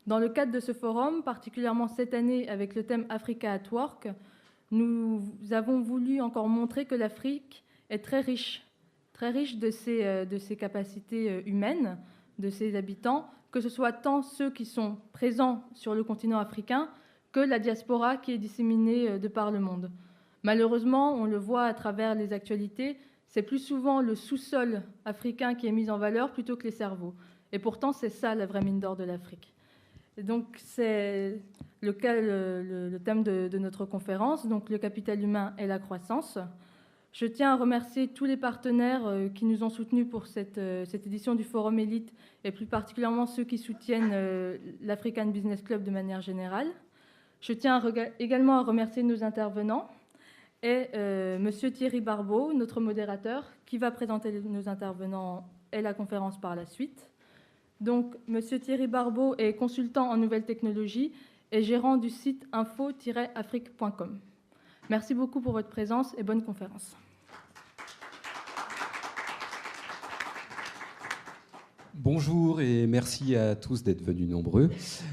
Dans le cadre de ce forum, particulièrement cette année avec le thème Africa at Work, nous avons voulu encore montrer que l'Afrique est très riche de ses capacités humaines, de ses habitants, que ce soit tant ceux qui sont présents sur le continent africain que la diaspora qui est disséminée de par le monde. Malheureusement, on le voit à travers les actualités, c'est plus souvent le sous-sol africain qui est mis en valeur plutôt que les cerveaux. Et pourtant, c'est ça la vraie mine d'or de l'Afrique. Et donc, c'est le thème de notre conférence, donc le capital humain et la croissance. Je tiens à remercier tous les partenaires qui nous ont soutenus pour cette édition du Forum Élite, et plus particulièrement ceux qui soutiennent l'African Business Club de manière générale. Je tiens également à remercier nos intervenants et Monsieur Thierry Barbeau, notre modérateur, qui va présenter nos intervenants et la conférence par la suite. Donc, Monsieur Thierry Barbeau est consultant en nouvelles technologies et gérant du site info-afrique.com. Merci beaucoup pour votre présence et bonne conférence. Bonjour et merci à tous d'être venus nombreux.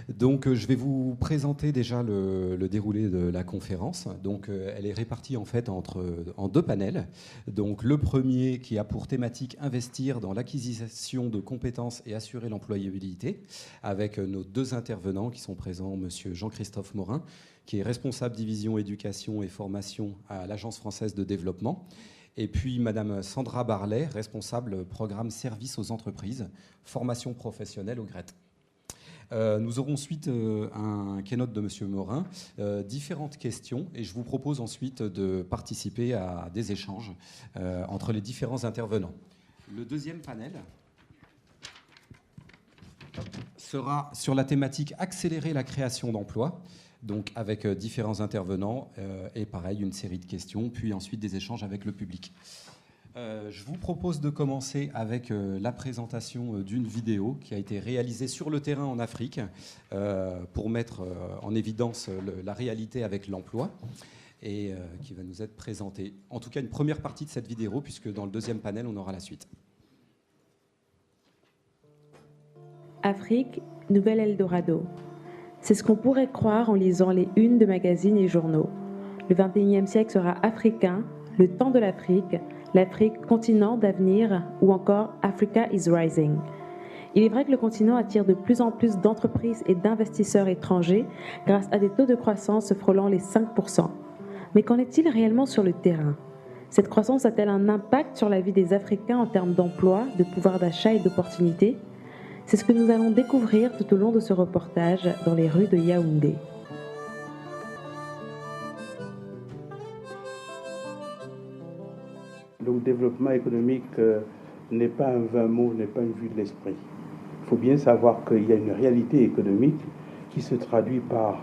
Donc, je vais vous présenter déjà le déroulé de la conférence. Donc, elle est répartie en fait en deux panels. Donc, le premier qui a pour thématique investir dans l'acquisition de compétences et assurer l'employabilité, avec nos deux intervenants qui sont présents, Monsieur Jean-Christophe Morin, qui est responsable division éducation et formation à l'Agence française de développement. Et puis Madame Sandra Barlet, responsable programme service aux entreprises, formation professionnelle au GRET. Nous aurons ensuite un keynote de Monsieur Morin, différentes questions, et je vous propose ensuite de participer à des échanges entre les différents intervenants. Le deuxième panel sera sur la thématique accélérer la création d'emplois. Donc avec différents intervenants et pareil, une série de questions, puis ensuite des échanges avec le public. Je vous propose de commencer avec la présentation d'une vidéo qui a été réalisée sur le terrain en Afrique pour mettre en évidence la réalité avec l'emploi et qui va nous être présentée. En tout cas, une première partie de cette vidéo, puisque dans le deuxième panel, on aura la suite. Afrique, nouvel Eldorado. C'est ce qu'on pourrait croire en lisant les unes de magazines et journaux. Le XXIe siècle sera africain, le temps de l'Afrique, l'Afrique continent d'avenir ou encore Africa is rising. Il est vrai que le continent attire de plus en plus d'entreprises et d'investisseurs étrangers grâce à des taux de croissance frôlant les 5%. Mais qu'en est-il réellement sur le terrain ? Cette croissance a-t-elle un impact sur la vie des Africains en termes d'emploi, de pouvoir d'achat et d'opportunités ? C'est ce que nous allons découvrir tout au long de ce reportage dans les rues de Yaoundé. Le développement économique n'est pas un vain mot, n'est pas une vue de l'esprit. Il faut bien savoir qu'il y a une réalité économique qui se traduit par,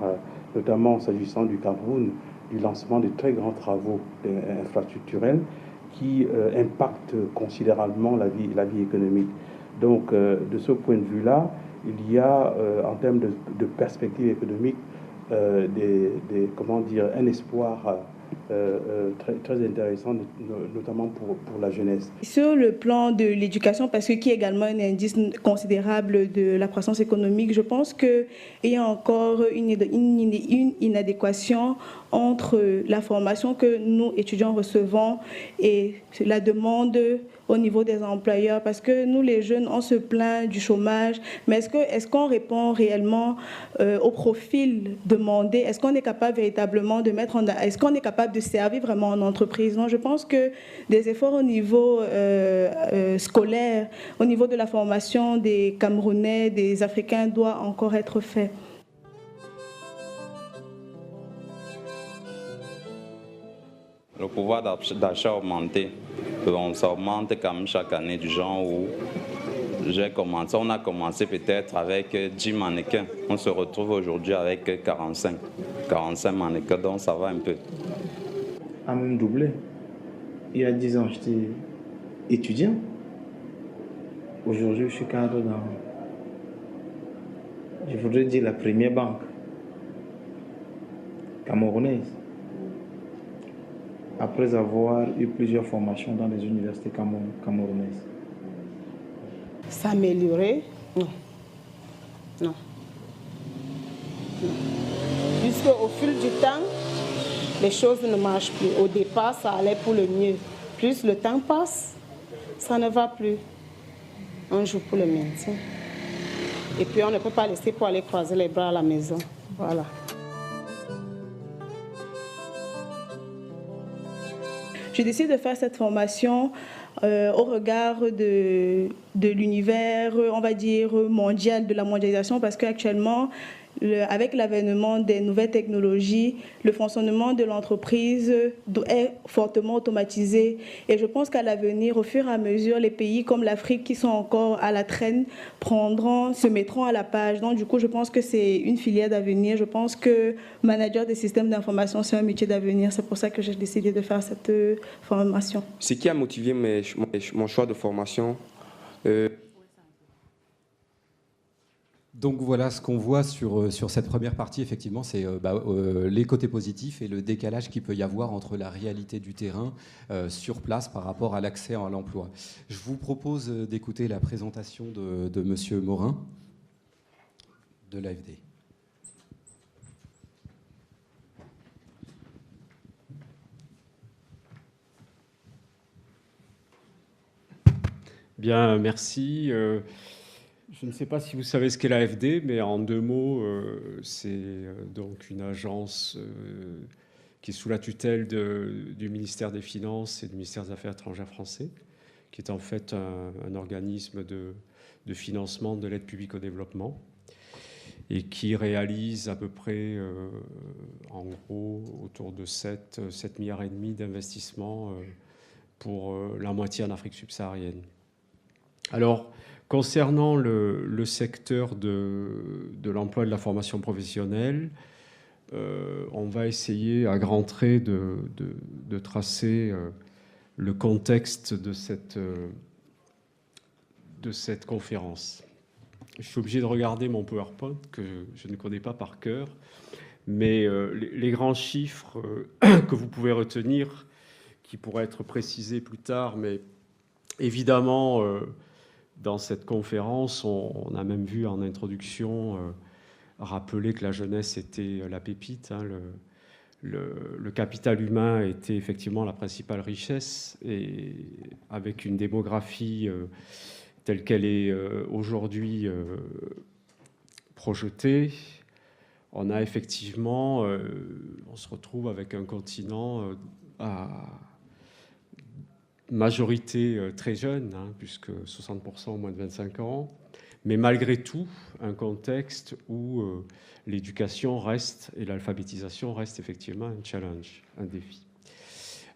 notamment s'agissant du Cameroun, du lancement de très grands travaux infrastructurels qui impactent considérablement la vie économique. Donc, de ce point de vue-là, il y a, en termes de perspective économique, un espoir très intéressant, notamment pour la jeunesse. Sur le plan de l'éducation, parce que qui est également un indice considérable de la croissance économique, je pense qu'il y a encore une inadéquation entre la formation que nous, étudiants, recevons et la demande au niveau des employeurs, parce que nous, les jeunes, on se plaint du chômage, mais est-ce qu'on répond réellement au profil demandé? Est-ce qu'on est capable véritablement de est-ce qu'on est capable de servir vraiment en entreprise? Non, je pense que des efforts au niveau scolaire, au niveau de la formation des Camerounais, des Africains, doivent encore être faits. Le pouvoir d'achat augmenté, ça augmente quand même chaque année, du genre où on a commencé peut-être avec 10 mannequins. On se retrouve aujourd'hui avec 45 mannequins, donc ça va un peu. A même doublé. Il y a 10 ans, j'étais étudiant. Aujourd'hui, je suis cadre dans, je voudrais dire, la première banque camerounaise. Après avoir eu plusieurs formations dans les universités camerounaises. S'améliorer? Non. plus. Puisqu'au fil du temps, les choses ne marchent plus. Au départ, ça allait pour le mieux. Plus le temps passe, ça ne va plus. On joue pour le maintien. Et puis on ne peut pas laisser pour aller croiser les bras à la maison. Voilà. Je décide de faire cette formation au regard de l'univers, on va dire, mondial, de la mondialisation, parce qu'actuellement, avec l'avènement des nouvelles technologies, le fonctionnement de l'entreprise est fortement automatisé. Et je pense qu'à l'avenir, au fur et à mesure, les pays comme l'Afrique qui sont encore à la traîne se mettront à la page. Donc du coup, je pense que c'est une filière d'avenir. Je pense que manager des systèmes d'information, c'est un métier d'avenir. C'est pour ça que j'ai décidé de faire cette formation. Ce qui a motivé mon choix de formation, donc voilà, ce qu'on voit sur cette première partie, effectivement, c'est les côtés positifs et le décalage qu'il peut y avoir entre la réalité du terrain sur place par rapport à l'accès à l'emploi. Je vous propose d'écouter la présentation de Monsieur Morin de l'AFD. Bien, merci. Je ne sais pas si vous savez ce qu'est l'AFD, mais en 2 mots, c'est donc une agence qui est sous la tutelle du ministère des Finances et du ministère des Affaires étrangères français, qui est en fait un organisme de financement de l'aide publique au développement et qui réalise à peu près, en gros, autour de 7,5 milliards d'investissements pour la moitié en Afrique subsaharienne. Alors, concernant le secteur de l'emploi et de la formation professionnelle, on va essayer à grands traits de tracer le contexte de cette conférence. Je suis obligé de regarder mon PowerPoint que je ne connais pas par cœur, mais les grands chiffres que vous pouvez retenir, qui pourraient être précisés plus tard, mais évidemment... Dans cette conférence, on a même vu en introduction rappeler que la jeunesse était la pépite. Hein, le capital humain était effectivement la principale richesse, et avec une démographie telle qu'elle est aujourd'hui projetée, on a effectivement, on se retrouve avec un continent à majorité très jeune, hein, puisque 60% moins de 25 ans, mais malgré tout, un contexte où l'éducation reste et l'alphabétisation reste effectivement un challenge, un défi.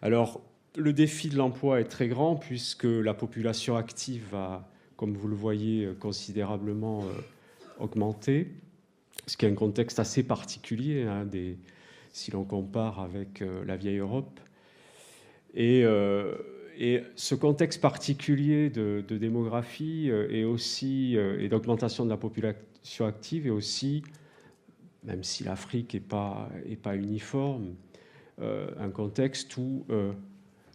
Alors, le défi de l'emploi est très grand, puisque la population active va, comme vous le voyez, considérablement augmenter, ce qui est un contexte assez particulier, hein, si l'on compare avec la vieille Europe. Et ce contexte particulier de démographie et d'augmentation de la population active est aussi, même si l'Afrique n'est pas uniforme, un contexte où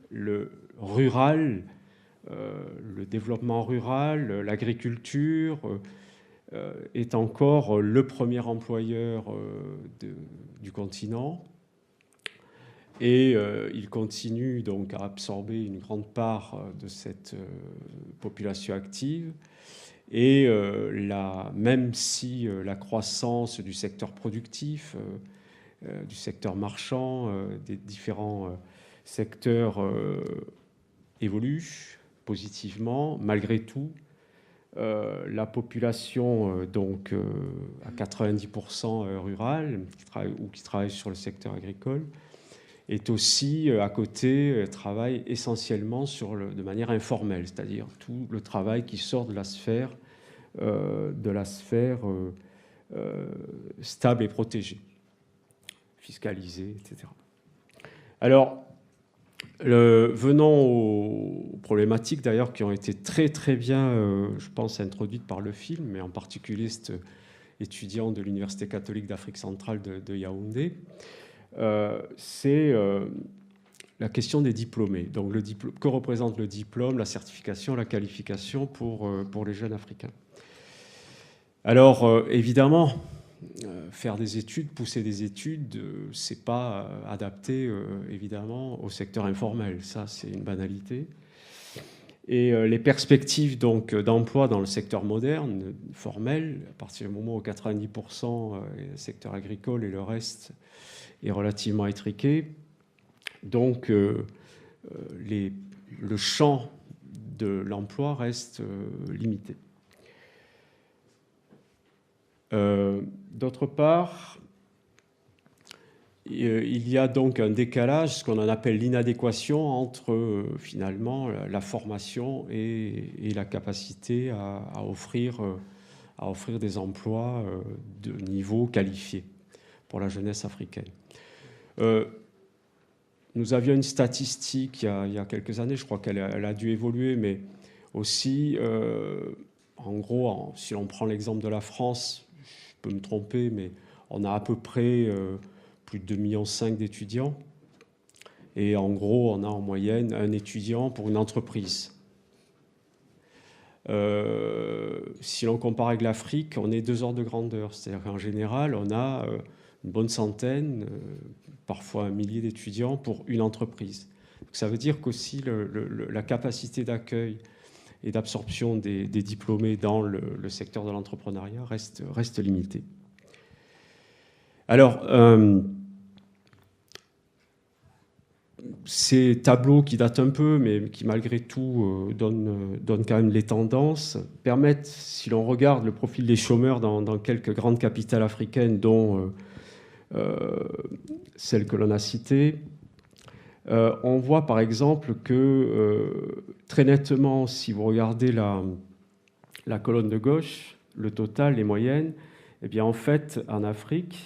le rural, le développement rural, l'agriculture est encore le premier employeur du continent. Et il continue donc à absorber une grande part de cette population active. Et même si la croissance du secteur productif, du secteur marchand, des différents secteurs évolue positivement, malgré tout, la population donc à 90% rurale qui travaille sur le secteur agricole est aussi à côté, travaille essentiellement de manière informelle, c'est-à-dire tout le travail qui sort de la sphère stable et protégée, fiscalisée, etc. Alors, venons aux problématiques d'ailleurs qui ont été très très bien, je pense, introduites par le film, mais en particulier cet étudiant de l'Université catholique d'Afrique centrale de Yaoundé. C'est la question des diplômés. Donc, que représente le diplôme, la certification, la qualification pour les jeunes africains? Alors, évidemment, faire des études, pousser des études, c'est pas adapté évidemment au secteur informel. Ça, c'est une banalité. Et les perspectives donc d'emploi dans le secteur moderne, formel, à partir du moment où 90% est le secteur agricole et le reste est relativement étriqué. Donc le champ de l'emploi reste limité. D'autre part, il y a donc un décalage, ce qu'on en appelle l'inadéquation entre finalement la formation et la capacité à offrir des emplois de niveau qualifié pour la jeunesse africaine. Nous avions une statistique il y a quelques années, je crois qu'elle a dû évoluer, mais aussi, en gros, si on prend l'exemple de la France, je peux me tromper, mais on a à peu près plus de 2,5 millions d'étudiants. Et en gros, on a en moyenne un étudiant pour une entreprise. Si l'on compare avec l'Afrique, on est 2 ordres de grandeur. C'est-à-dire qu'en général, on a une bonne centaine, parfois 1 millier d'étudiants pour une entreprise. Donc ça veut dire qu'aussi la capacité d'accueil et d'absorption des diplômés dans le secteur de l'entrepreneuriat reste limitée. Alors, ces tableaux qui datent un peu, mais qui malgré tout donnent quand même les tendances, permettent, si l'on regarde le profil des chômeurs dans quelques grandes capitales africaines, dont celle que l'on a citée, on voit par exemple que très nettement, si vous regardez la colonne de gauche, le total, les moyennes, eh bien en fait en Afrique,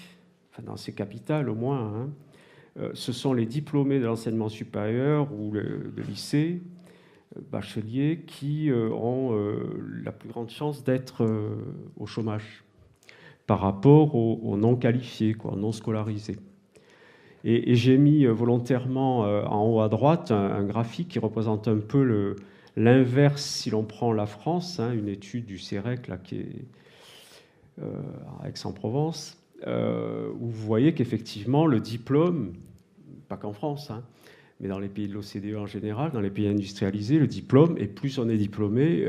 enfin dans ces capitales au moins, ce sont les diplômés de l'enseignement supérieur ou de lycée, bacheliers, qui ont la plus grande chance d'être au chômage par rapport aux non qualifiés, non scolarisés. Et j'ai mis volontairement en haut à droite un graphique qui représente un peu l'inverse si l'on prend la France, une étude du CEREC là, qui est à Aix-en-Provence, où vous voyez qu'effectivement le diplôme, pas qu'en France, mais dans les pays de l'OCDE en général, dans les pays industrialisés, le diplôme, et plus on est diplômé,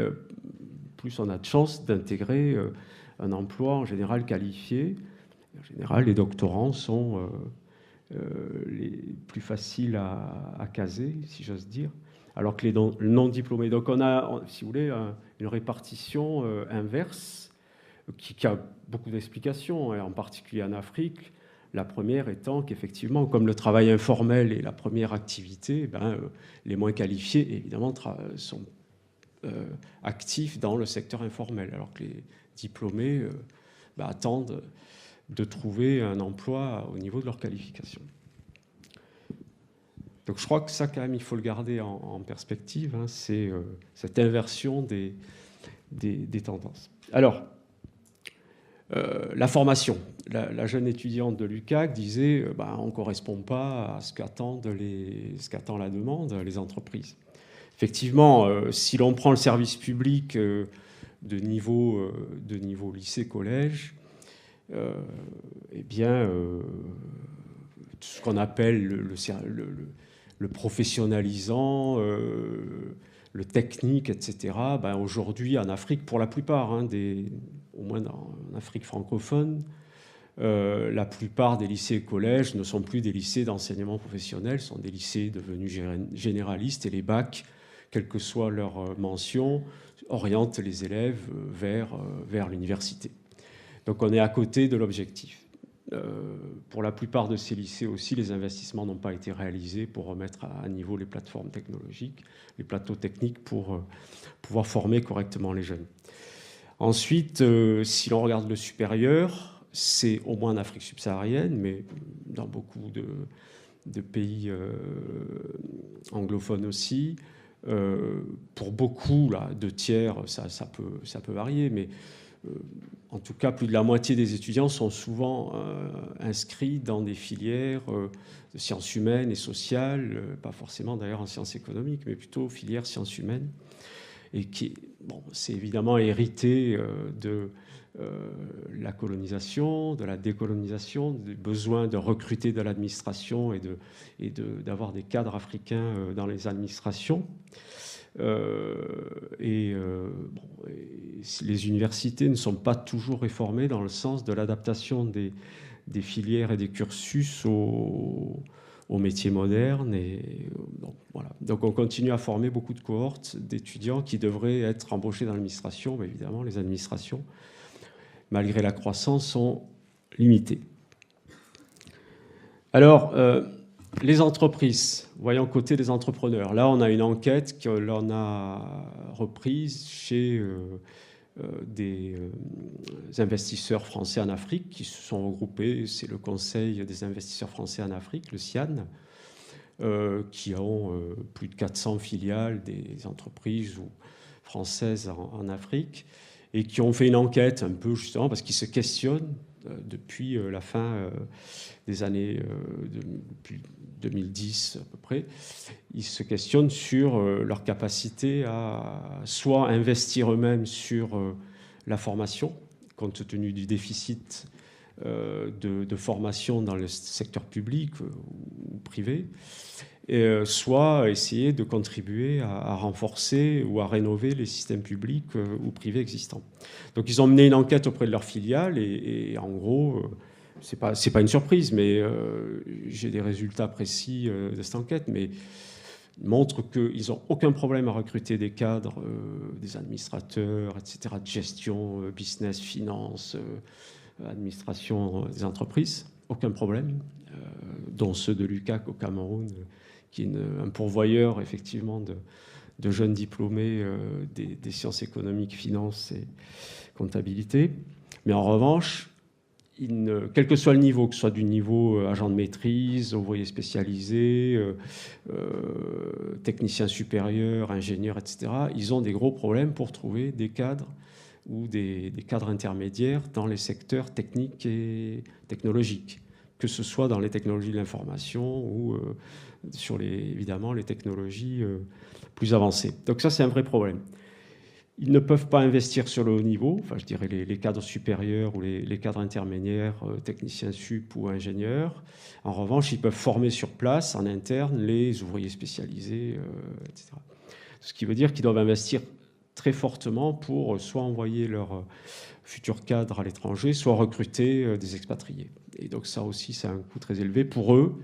plus on a de chances d'intégrer un emploi en général qualifié. En général, les doctorants sont les plus faciles à caser, si j'ose dire, alors que les non-diplômés. Donc on a, si vous voulez, une répartition inverse qui a beaucoup d'explications, et en particulier en Afrique. La première étant qu'effectivement, comme le travail informel est la première activité, les moins qualifiés, évidemment, sont actifs dans le secteur informel, alors que les diplômés attendent de trouver un emploi au niveau de leur qualification. Donc je crois que ça, quand même, il faut le garder en perspective, c'est cette inversion des tendances. Alors, la formation. La jeune étudiante de l'UQAC disait on ne correspond pas à ce qu'attend la demande, les entreprises. Effectivement, si l'on prend le service public de niveau lycée-collège, eh bien, tout ce qu'on appelle le professionnalisant, le technique, etc., aujourd'hui, en Afrique, pour la plupart, au moins en Afrique francophone, la plupart des lycées et collèges ne sont plus des lycées d'enseignement professionnel, sont des lycées devenus généralistes, et les bacs, quelle que soit leur mention, orientent les élèves vers l'université. Donc on est à côté de l'objectif. Pour la plupart de ces lycées aussi, les investissements n'ont pas été réalisés pour remettre à niveau les plateformes technologiques, les plateaux techniques pour pouvoir former correctement les jeunes. Ensuite, si l'on regarde le supérieur, c'est au moins en Afrique subsaharienne, mais dans beaucoup de pays anglophones aussi. Pour beaucoup, là, 2/3, ça peut varier, mais en tout cas, plus de la moitié des étudiants sont souvent inscrits dans des filières de sciences humaines et sociales, pas forcément d'ailleurs en sciences économiques, mais plutôt filières sciences humaines, et qui, c'est évidemment hérité la colonisation, de la décolonisation, du besoin de recruter de l'administration et d'avoir des cadres africains dans les administrations. Les universités ne sont pas toujours réformées dans le sens de l'adaptation des filières et des cursus aux métiers modernes. Donc on continue à former beaucoup de cohortes d'étudiants qui devraient être embauchés dans l'administration, mais évidemment les administrations, malgré la croissance, sont limitées. Alors, les entreprises, voyons côté des entrepreneurs. Là, on a une enquête que l'on a reprise chez des investisseurs français en Afrique qui se sont regroupés. C'est le Conseil des investisseurs français en Afrique, le CIAN, qui ont plus de 400 filiales des entreprises françaises en Afrique et qui ont fait une enquête un peu justement parce qu'ils se questionnent depuis la fin des années depuis 2010 à peu près, ils se questionnent sur leur capacité à soit investir eux-mêmes sur la formation, compte tenu du déficit de formation dans le secteur public ou privé, et soit essayer de contribuer à renforcer ou à rénover les systèmes publics ou privés existants. Donc ils ont mené une enquête auprès de leurs filiales et en gros, c'est pas une surprise, mais j'ai des résultats précis de cette enquête, mais ils montrent qu'ils n'ont aucun problème à recruter des cadres, des administrateurs, etc., de gestion, business, finance, administration des entreprises, aucun problème, dont ceux de l'UCAC au Cameroun, qui est un pourvoyeur effectivement de jeunes diplômés des sciences économiques, finances et comptabilité. Mais en revanche, quel que soit le niveau, que ce soit du niveau agent de maîtrise, ouvrier spécialisé, technicien supérieur, ingénieur, etc., ils ont des gros problèmes pour trouver des cadres ou des cadres intermédiaires dans les secteurs techniques et technologiques, que ce soit dans les technologies de l'information ou sur évidemment les technologies plus avancées. Donc ça, c'est un vrai problème. Ils ne peuvent pas investir sur le haut niveau, enfin je dirais les cadres supérieurs ou les cadres intermédiaires, techniciens sup ou ingénieurs. En revanche, ils peuvent former sur place, en interne, les ouvriers spécialisés, etc. Ce qui veut dire qu'ils doivent investir très fortement pour soit envoyer leurs futurs cadres à l'étranger, soit recruter des expatriés. Et donc ça aussi, c'est un coût très élevé. Pour eux,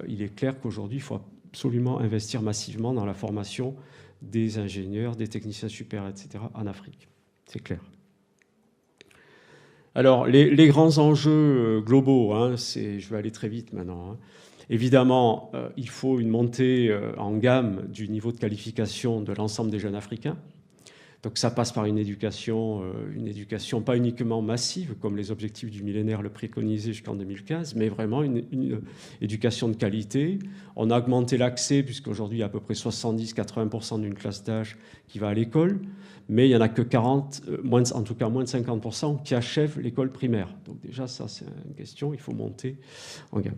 il est clair qu'aujourd'hui, il faut absolument investir massivement dans la formation des ingénieurs, des techniciens supérieurs, etc., en Afrique. C'est clair. Alors, les grands enjeux globaux, je vais aller très vite maintenant. Évidemment, il faut une montée en gamme du niveau de qualification de l'ensemble des jeunes Africains. Donc ça passe par une éducation pas uniquement massive, comme les objectifs du millénaire le préconisaient jusqu'en 2015, mais vraiment une éducation de qualité. On a augmenté l'accès, puisqu'aujourd'hui, il y a à peu près 70-80% d'une classe d'âge qui va à l'école, mais il n'y en a que 40, moins de 50% qui achèvent l'école primaire. Donc déjà, ça, c'est une question, il faut monter en gamme.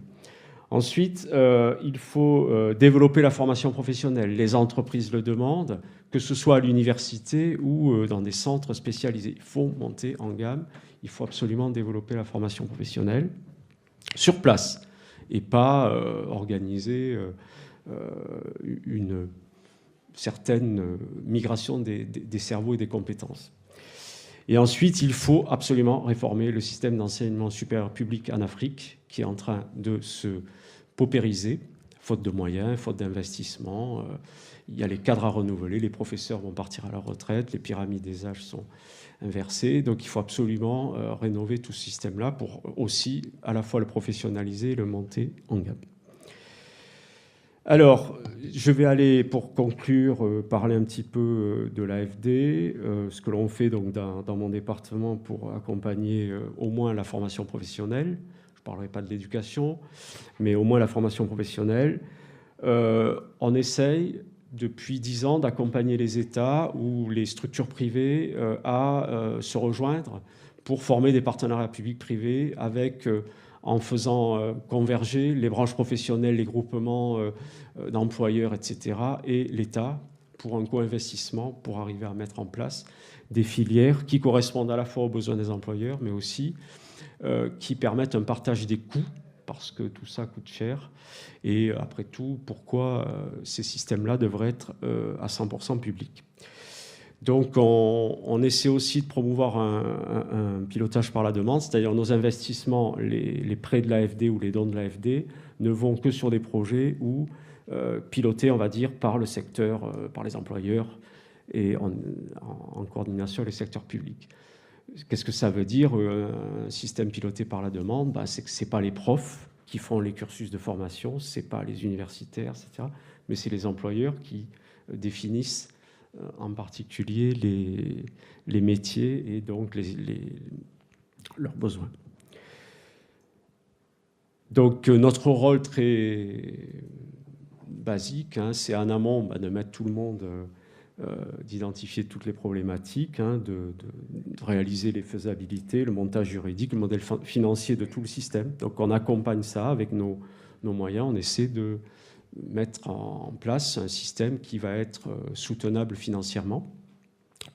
Ensuite, il faut développer la formation professionnelle. Les entreprises le demandent, que ce soit à l'université ou dans des centres spécialisés. Il faut monter en gamme, il faut absolument développer la formation professionnelle sur place et pas organiser une certaine migration des cerveaux et des compétences. Et ensuite, il faut absolument réformer le système d'enseignement supérieur public en Afrique, qui est en train de se paupériser, faute de moyens, faute d'investissement. Il y a les cadres à renouveler, les professeurs vont partir à la retraite, les pyramides des âges sont inversées. Donc il faut absolument rénover tout ce système-là pour aussi à la fois le professionnaliser et le monter en gamme. Alors, je vais aller, pour conclure, parler un petit peu de l'AFD, ce que l'on fait donc dans mon département pour accompagner au moins la formation professionnelle. Je ne parlerai pas de l'éducation, mais au moins la formation professionnelle. On essaye, depuis 10 ans, d'accompagner les États ou les structures privées à se rejoindre pour former des partenariats publics-privés avec... en faisant converger les branches professionnelles, les groupements d'employeurs, etc., et l'État, pour un co-investissement, pour arriver à mettre en place des filières qui correspondent à la fois aux besoins des employeurs, mais aussi qui permettent un partage des coûts, parce que tout ça coûte cher. Et après tout, pourquoi ces systèmes-là devraient être à 100% publics. Donc on essaie aussi de promouvoir un pilotage par la demande, c'est-à-dire nos investissements, les prêts de l'AFD ou les dons de l'AFD ne vont que sur des projets où pilotés, on va dire, par le secteur, par les employeurs et en coordination avec les secteurs publics. Qu'est-ce que ça veut dire, un système piloté par la demande? C'est que ce n'est pas les profs qui font les cursus de formation, ce n'est pas les universitaires, etc., mais c'est les employeurs qui définissent en particulier les métiers et donc leurs besoins. Donc notre rôle très basique, c'est en amont de mettre tout le monde, d'identifier toutes les problématiques, de réaliser les faisabilités, le montage juridique, le modèle financier de tout le système. Donc on accompagne ça avec nos moyens, on essaie de mettre en place un système qui va être soutenable financièrement.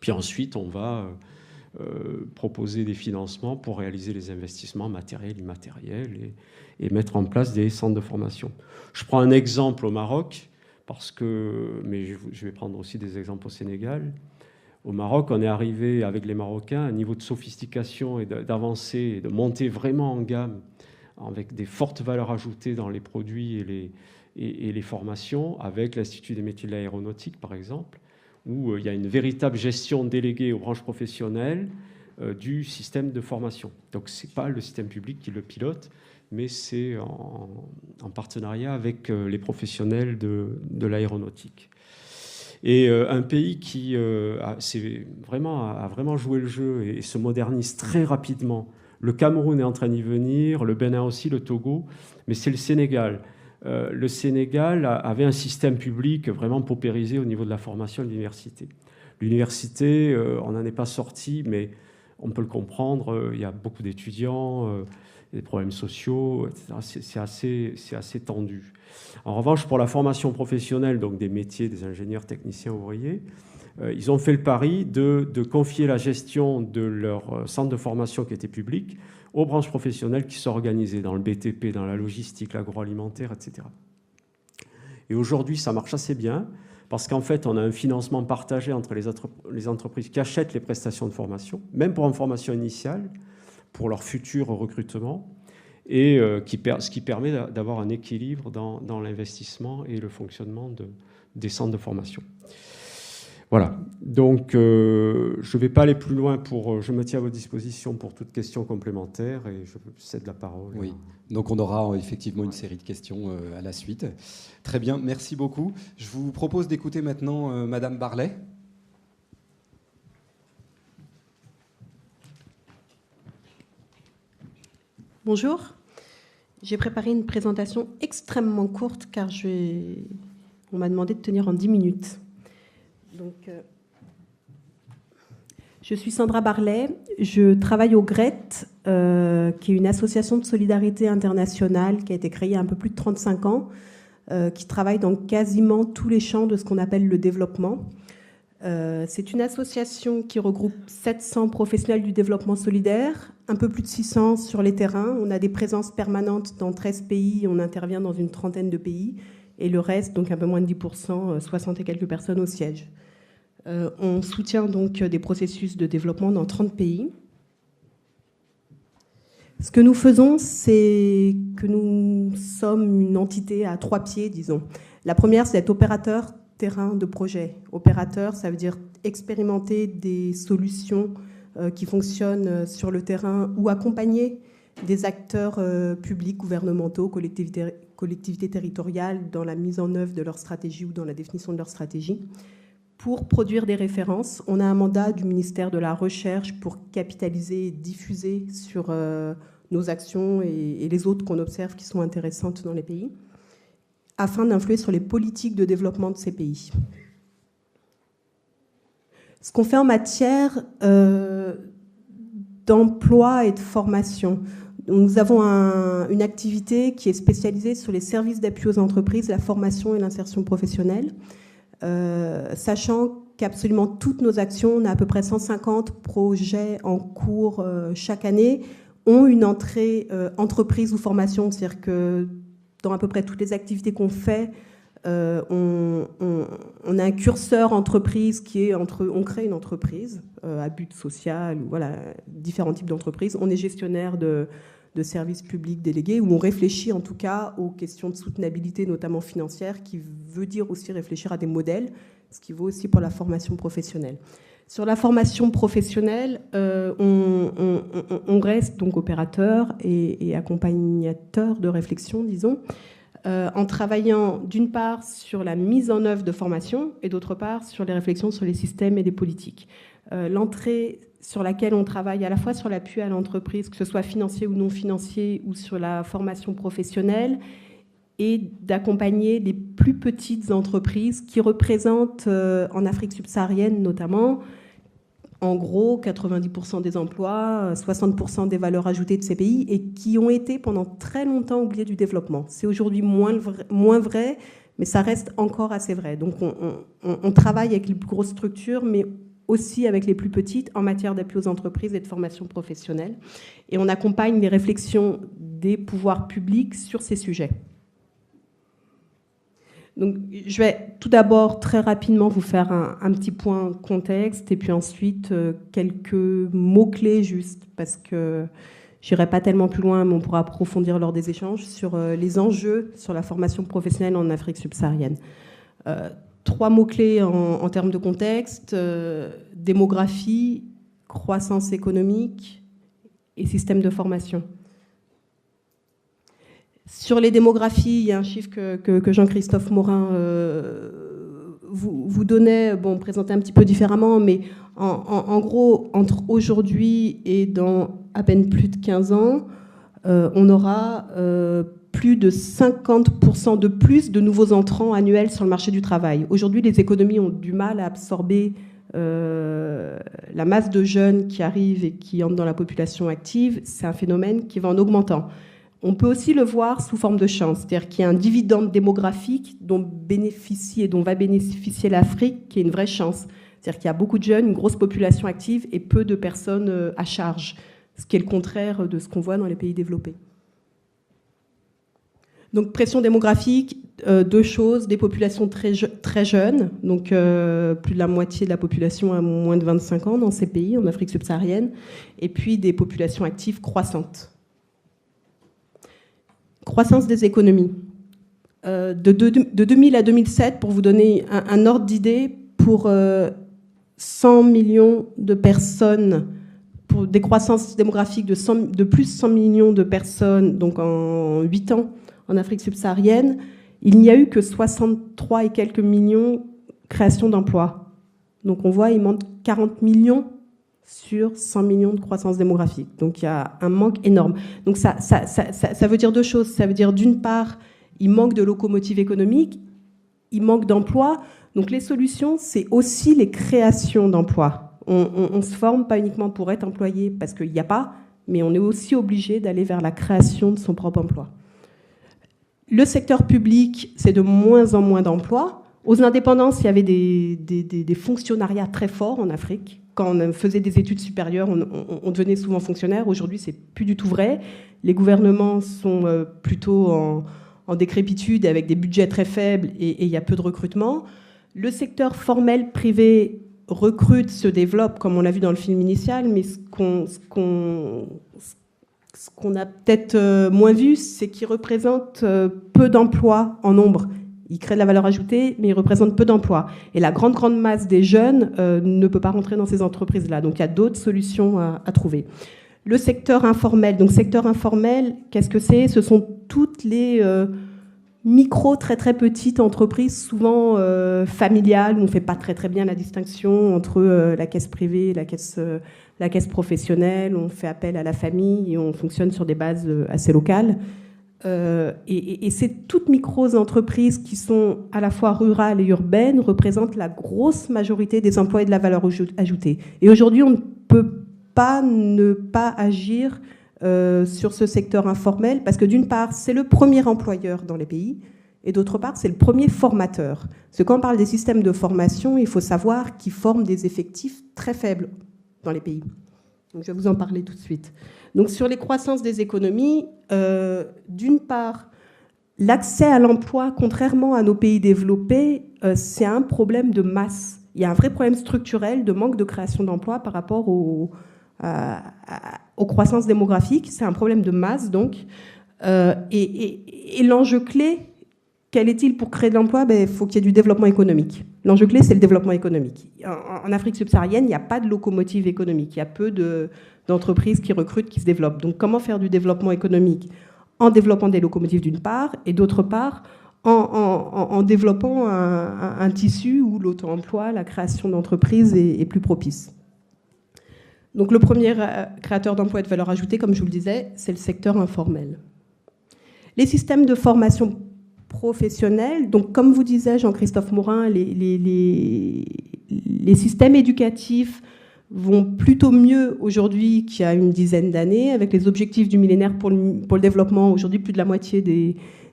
Puis ensuite, on va proposer des financements pour réaliser les investissements matériels, immatériels et mettre en place des centres de formation. Je prends un exemple au Maroc, mais je vais prendre aussi des exemples au Sénégal. Au Maroc, on est arrivé avec les Marocains à un niveau de sophistication et d'avancée, et de monter vraiment en gamme avec des fortes valeurs ajoutées dans les produits et les formations, avec l'Institut des métiers de l'aéronautique, par exemple, où il y a une véritable gestion déléguée aux branches professionnelles du système de formation. Donc, ce n'est pas le système public qui le pilote, mais c'est en partenariat avec les professionnels de l'aéronautique. Et un pays qui a vraiment joué le jeu et se modernise très rapidement. Le Cameroun est en train d'y venir, le Bénin aussi, le Togo, mais c'est le Sénégal. Le Sénégal avait un système public vraiment paupérisé au niveau de la formation de l'université. L'université, on n'en est pas sorti, mais on peut le comprendre, il y a beaucoup d'étudiants, des problèmes sociaux, etc. C'est assez tendu. En revanche, pour la formation professionnelle, donc des métiers, des ingénieurs, techniciens, ouvriers, ils ont fait le pari de confier la gestion de leur centre de formation qui était public aux branches professionnelles qui sont organisées dans le BTP, dans la logistique, l'agroalimentaire, etc. Et aujourd'hui, ça marche assez bien parce qu'en fait, on a un financement partagé entre les entreprises qui achètent les prestations de formation, même pour une formation initiale, pour leur futur recrutement, et ce qui permet d'avoir un équilibre dans l'investissement et le fonctionnement des centres de formation. Voilà, donc je ne vais pas aller plus loin, je me tiens à votre disposition pour toute question complémentaire et je cède la parole. Oui, donc on aura effectivement une série de questions à la suite. Très bien, merci beaucoup. Je vous propose d'écouter maintenant Madame Barlet. Bonjour, j'ai préparé une présentation extrêmement courte car on m'a demandé de tenir en 10 minutes. Donc, je suis Sandra Barlet, je travaille au GRET, qui est une association de solidarité internationale qui a été créée il y a un peu plus de 35 ans, qui travaille dans quasiment tous les champs de ce qu'on appelle le développement. C'est une association qui regroupe 700 professionnels du développement solidaire, un peu plus de 600 sur les terrains. On a des présences permanentes dans 13 pays, on intervient dans une trentaine de pays, et le reste, donc un peu moins de 10%, 60 et quelques personnes au siège. On soutient donc des processus de développement dans 30 pays. Ce que nous faisons, c'est que nous sommes une entité à 3 pieds, disons. La première, c'est d'être opérateur terrain de projet. Opérateur, ça veut dire expérimenter des solutions qui fonctionnent sur le terrain ou accompagner des acteurs publics, gouvernementaux, collectivités territoriales dans la mise en œuvre de leur stratégie ou dans la définition de leur stratégie. Pour produire des références, on a un mandat du ministère de la Recherche pour capitaliser et diffuser sur nos actions et les autres qu'on observe qui sont intéressantes dans les pays, afin d'influer sur les politiques de développement de ces pays. Ce qu'on fait en matière d'emploi et de formation. Nous avons une activité qui est spécialisée sur les services d'appui aux entreprises, la formation et l'insertion professionnelle. sachant qu'absolument toutes nos actions, on a à peu près 150 projets en cours chaque année, ont une entrée entreprise ou formation, c'est-à-dire que dans à peu près toutes les activités qu'on fait, on a un curseur entreprise qui est on crée une entreprise à but social, voilà, différents types d'entreprises. On est gestionnaire de services publics délégués, où on réfléchit en tout cas aux questions de soutenabilité, notamment financière, qui veut dire aussi réfléchir à des modèles, ce qui vaut aussi pour la formation professionnelle. Sur la formation professionnelle, on reste donc opérateur et accompagnateur de réflexion, disons, en travaillant d'une part sur la mise en œuvre de formation et d'autre part sur les réflexions sur les systèmes et les politiques. L'entrée sur laquelle on travaille à la fois sur l'appui à l'entreprise, que ce soit financier ou non financier, ou sur la formation professionnelle, et d'accompagner les plus petites entreprises qui représentent, en Afrique subsaharienne notamment, en gros 90% des emplois, 60% des valeurs ajoutées de ces pays, et qui ont été pendant très longtemps oubliés du développement. C'est aujourd'hui moins vrai, mais ça reste encore assez vrai. Donc on travaille avec les plus grosses structures, mais aussi avec les plus petites en matière d'appui aux entreprises et de formation professionnelle. Et on accompagne les réflexions des pouvoirs publics sur ces sujets. Donc, je vais tout d'abord très rapidement vous faire un petit point contexte et puis ensuite quelques mots-clés juste, parce que je n'irai pas tellement plus loin, mais on pourra approfondir lors des échanges sur les enjeux sur la formation professionnelle en Afrique subsaharienne. 3 mots-clés en termes de contexte, démographie, croissance économique et système de formation. Sur les démographies, il y a un chiffre que Jean-Christophe Morin vous donnait, bon, présenté un petit peu différemment, mais en gros, entre aujourd'hui et dans à peine plus de 15 ans, on aura plus de 50% de plus de nouveaux entrants annuels sur le marché du travail. Aujourd'hui, les économies ont du mal à absorber la masse de jeunes qui arrivent et qui entrent dans la population active. C'est un phénomène qui va en augmentant. On peut aussi le voir sous forme de chance, c'est-à-dire qu'il y a un dividende démographique dont bénéficie et dont va bénéficier l'Afrique, qui est une vraie chance. C'est-à-dire qu'il y a beaucoup de jeunes, une grosse population active et peu de personnes à charge, ce qui est le contraire de ce qu'on voit dans les pays développés. Donc pression démographique, 2 choses, des populations très jeunes, donc plus de la moitié de la population a moins de 25 ans dans ces pays, en Afrique subsaharienne, et puis des populations actives croissantes. Croissance des économies. De 2000 à 2007, pour vous donner un ordre d'idée, pour 100 millions de personnes, pour des croissances démographiques de plus de 100 millions de personnes, donc en 8 ans en Afrique subsaharienne, il n'y a eu que 63 et quelques millions créations d'emplois. Donc on voit, il manque 40 millions sur 100 millions de croissance démographique. Donc il y a un manque énorme. Donc ça veut dire 2 choses. Ça veut dire d'une part, il manque de locomotives économiques, il manque d'emplois. Donc les solutions, c'est aussi les créations d'emplois. On se forme pas uniquement pour être employé parce qu'il n'y a pas, mais on est aussi obligé d'aller vers la création de son propre emploi. Le secteur public, c'est de moins en moins d'emplois. Aux indépendances, il y avait des fonctionnariats très forts en Afrique. Quand on faisait des études supérieures, on devenait souvent fonctionnaire. Aujourd'hui, c'est plus du tout vrai. Les gouvernements sont plutôt en décrépitude avec des budgets très faibles et il y a peu de recrutement. Le secteur formel privé recrute, se développe, comme on l'a vu dans le film initial, mais ce qu'on a peut-être moins vu, c'est qu'il représente peu d'emplois en nombre. Il crée de la valeur ajoutée, mais il représente peu d'emplois. Et la grande masse des jeunes ne peut pas rentrer dans ces entreprises-là. Donc il y a d'autres solutions à trouver. Le secteur informel. Donc secteur informel, qu'est-ce que c'est ? Ce sont toutes les micro, très petites entreprises, souvent familiales, où on ne fait pas très bien la distinction entre la caisse privée et la caisse professionnelle. On fait appel à la famille et on fonctionne sur des bases assez locales. Et ces toutes micro-entreprises qui sont à la fois rurales et urbaines représentent la grosse majorité des emplois et de la valeur ajoutée. Et aujourd'hui, on ne peut pas ne pas agir sur ce secteur informel parce que d'une part, c'est le premier employeur dans les pays et d'autre part, c'est le premier formateur. Parce que quand on parle des systèmes de formation, il faut savoir qu'ils forment des effectifs très faibles dans les pays. Donc, je vais vous en parler tout de suite. Donc, sur les croissances des économies, d'une part, l'accès à l'emploi, contrairement à nos pays développés, c'est un problème de masse. Il y a un vrai problème structurel de manque de création d'emplois par rapport aux croissances démographiques. C'est un problème de masse, donc. Et l'enjeu clé, quel est-il pour créer de l'emploi? Il faut qu'il y ait du développement économique. L'enjeu clé, c'est le développement économique. En Afrique subsaharienne, il n'y a pas de locomotive économique. Il y a peu d'entreprises qui recrutent, qui se développent. Donc, comment faire du développement économique? En développant des locomotives d'une part, et d'autre part, en développant un tissu où l'auto-emploi, la création d'entreprises est plus propice. Donc le premier créateur d'emplois et de valeur ajoutée, comme je vous le disais, c'est le secteur informel. Les systèmes de formation professionnelle, donc comme vous disait Jean-Christophe Morin, les systèmes éducatifs vont plutôt mieux aujourd'hui qu'il y a une dizaine d'années, avec les objectifs du millénaire pour le développement. Aujourd'hui, plus de la moitié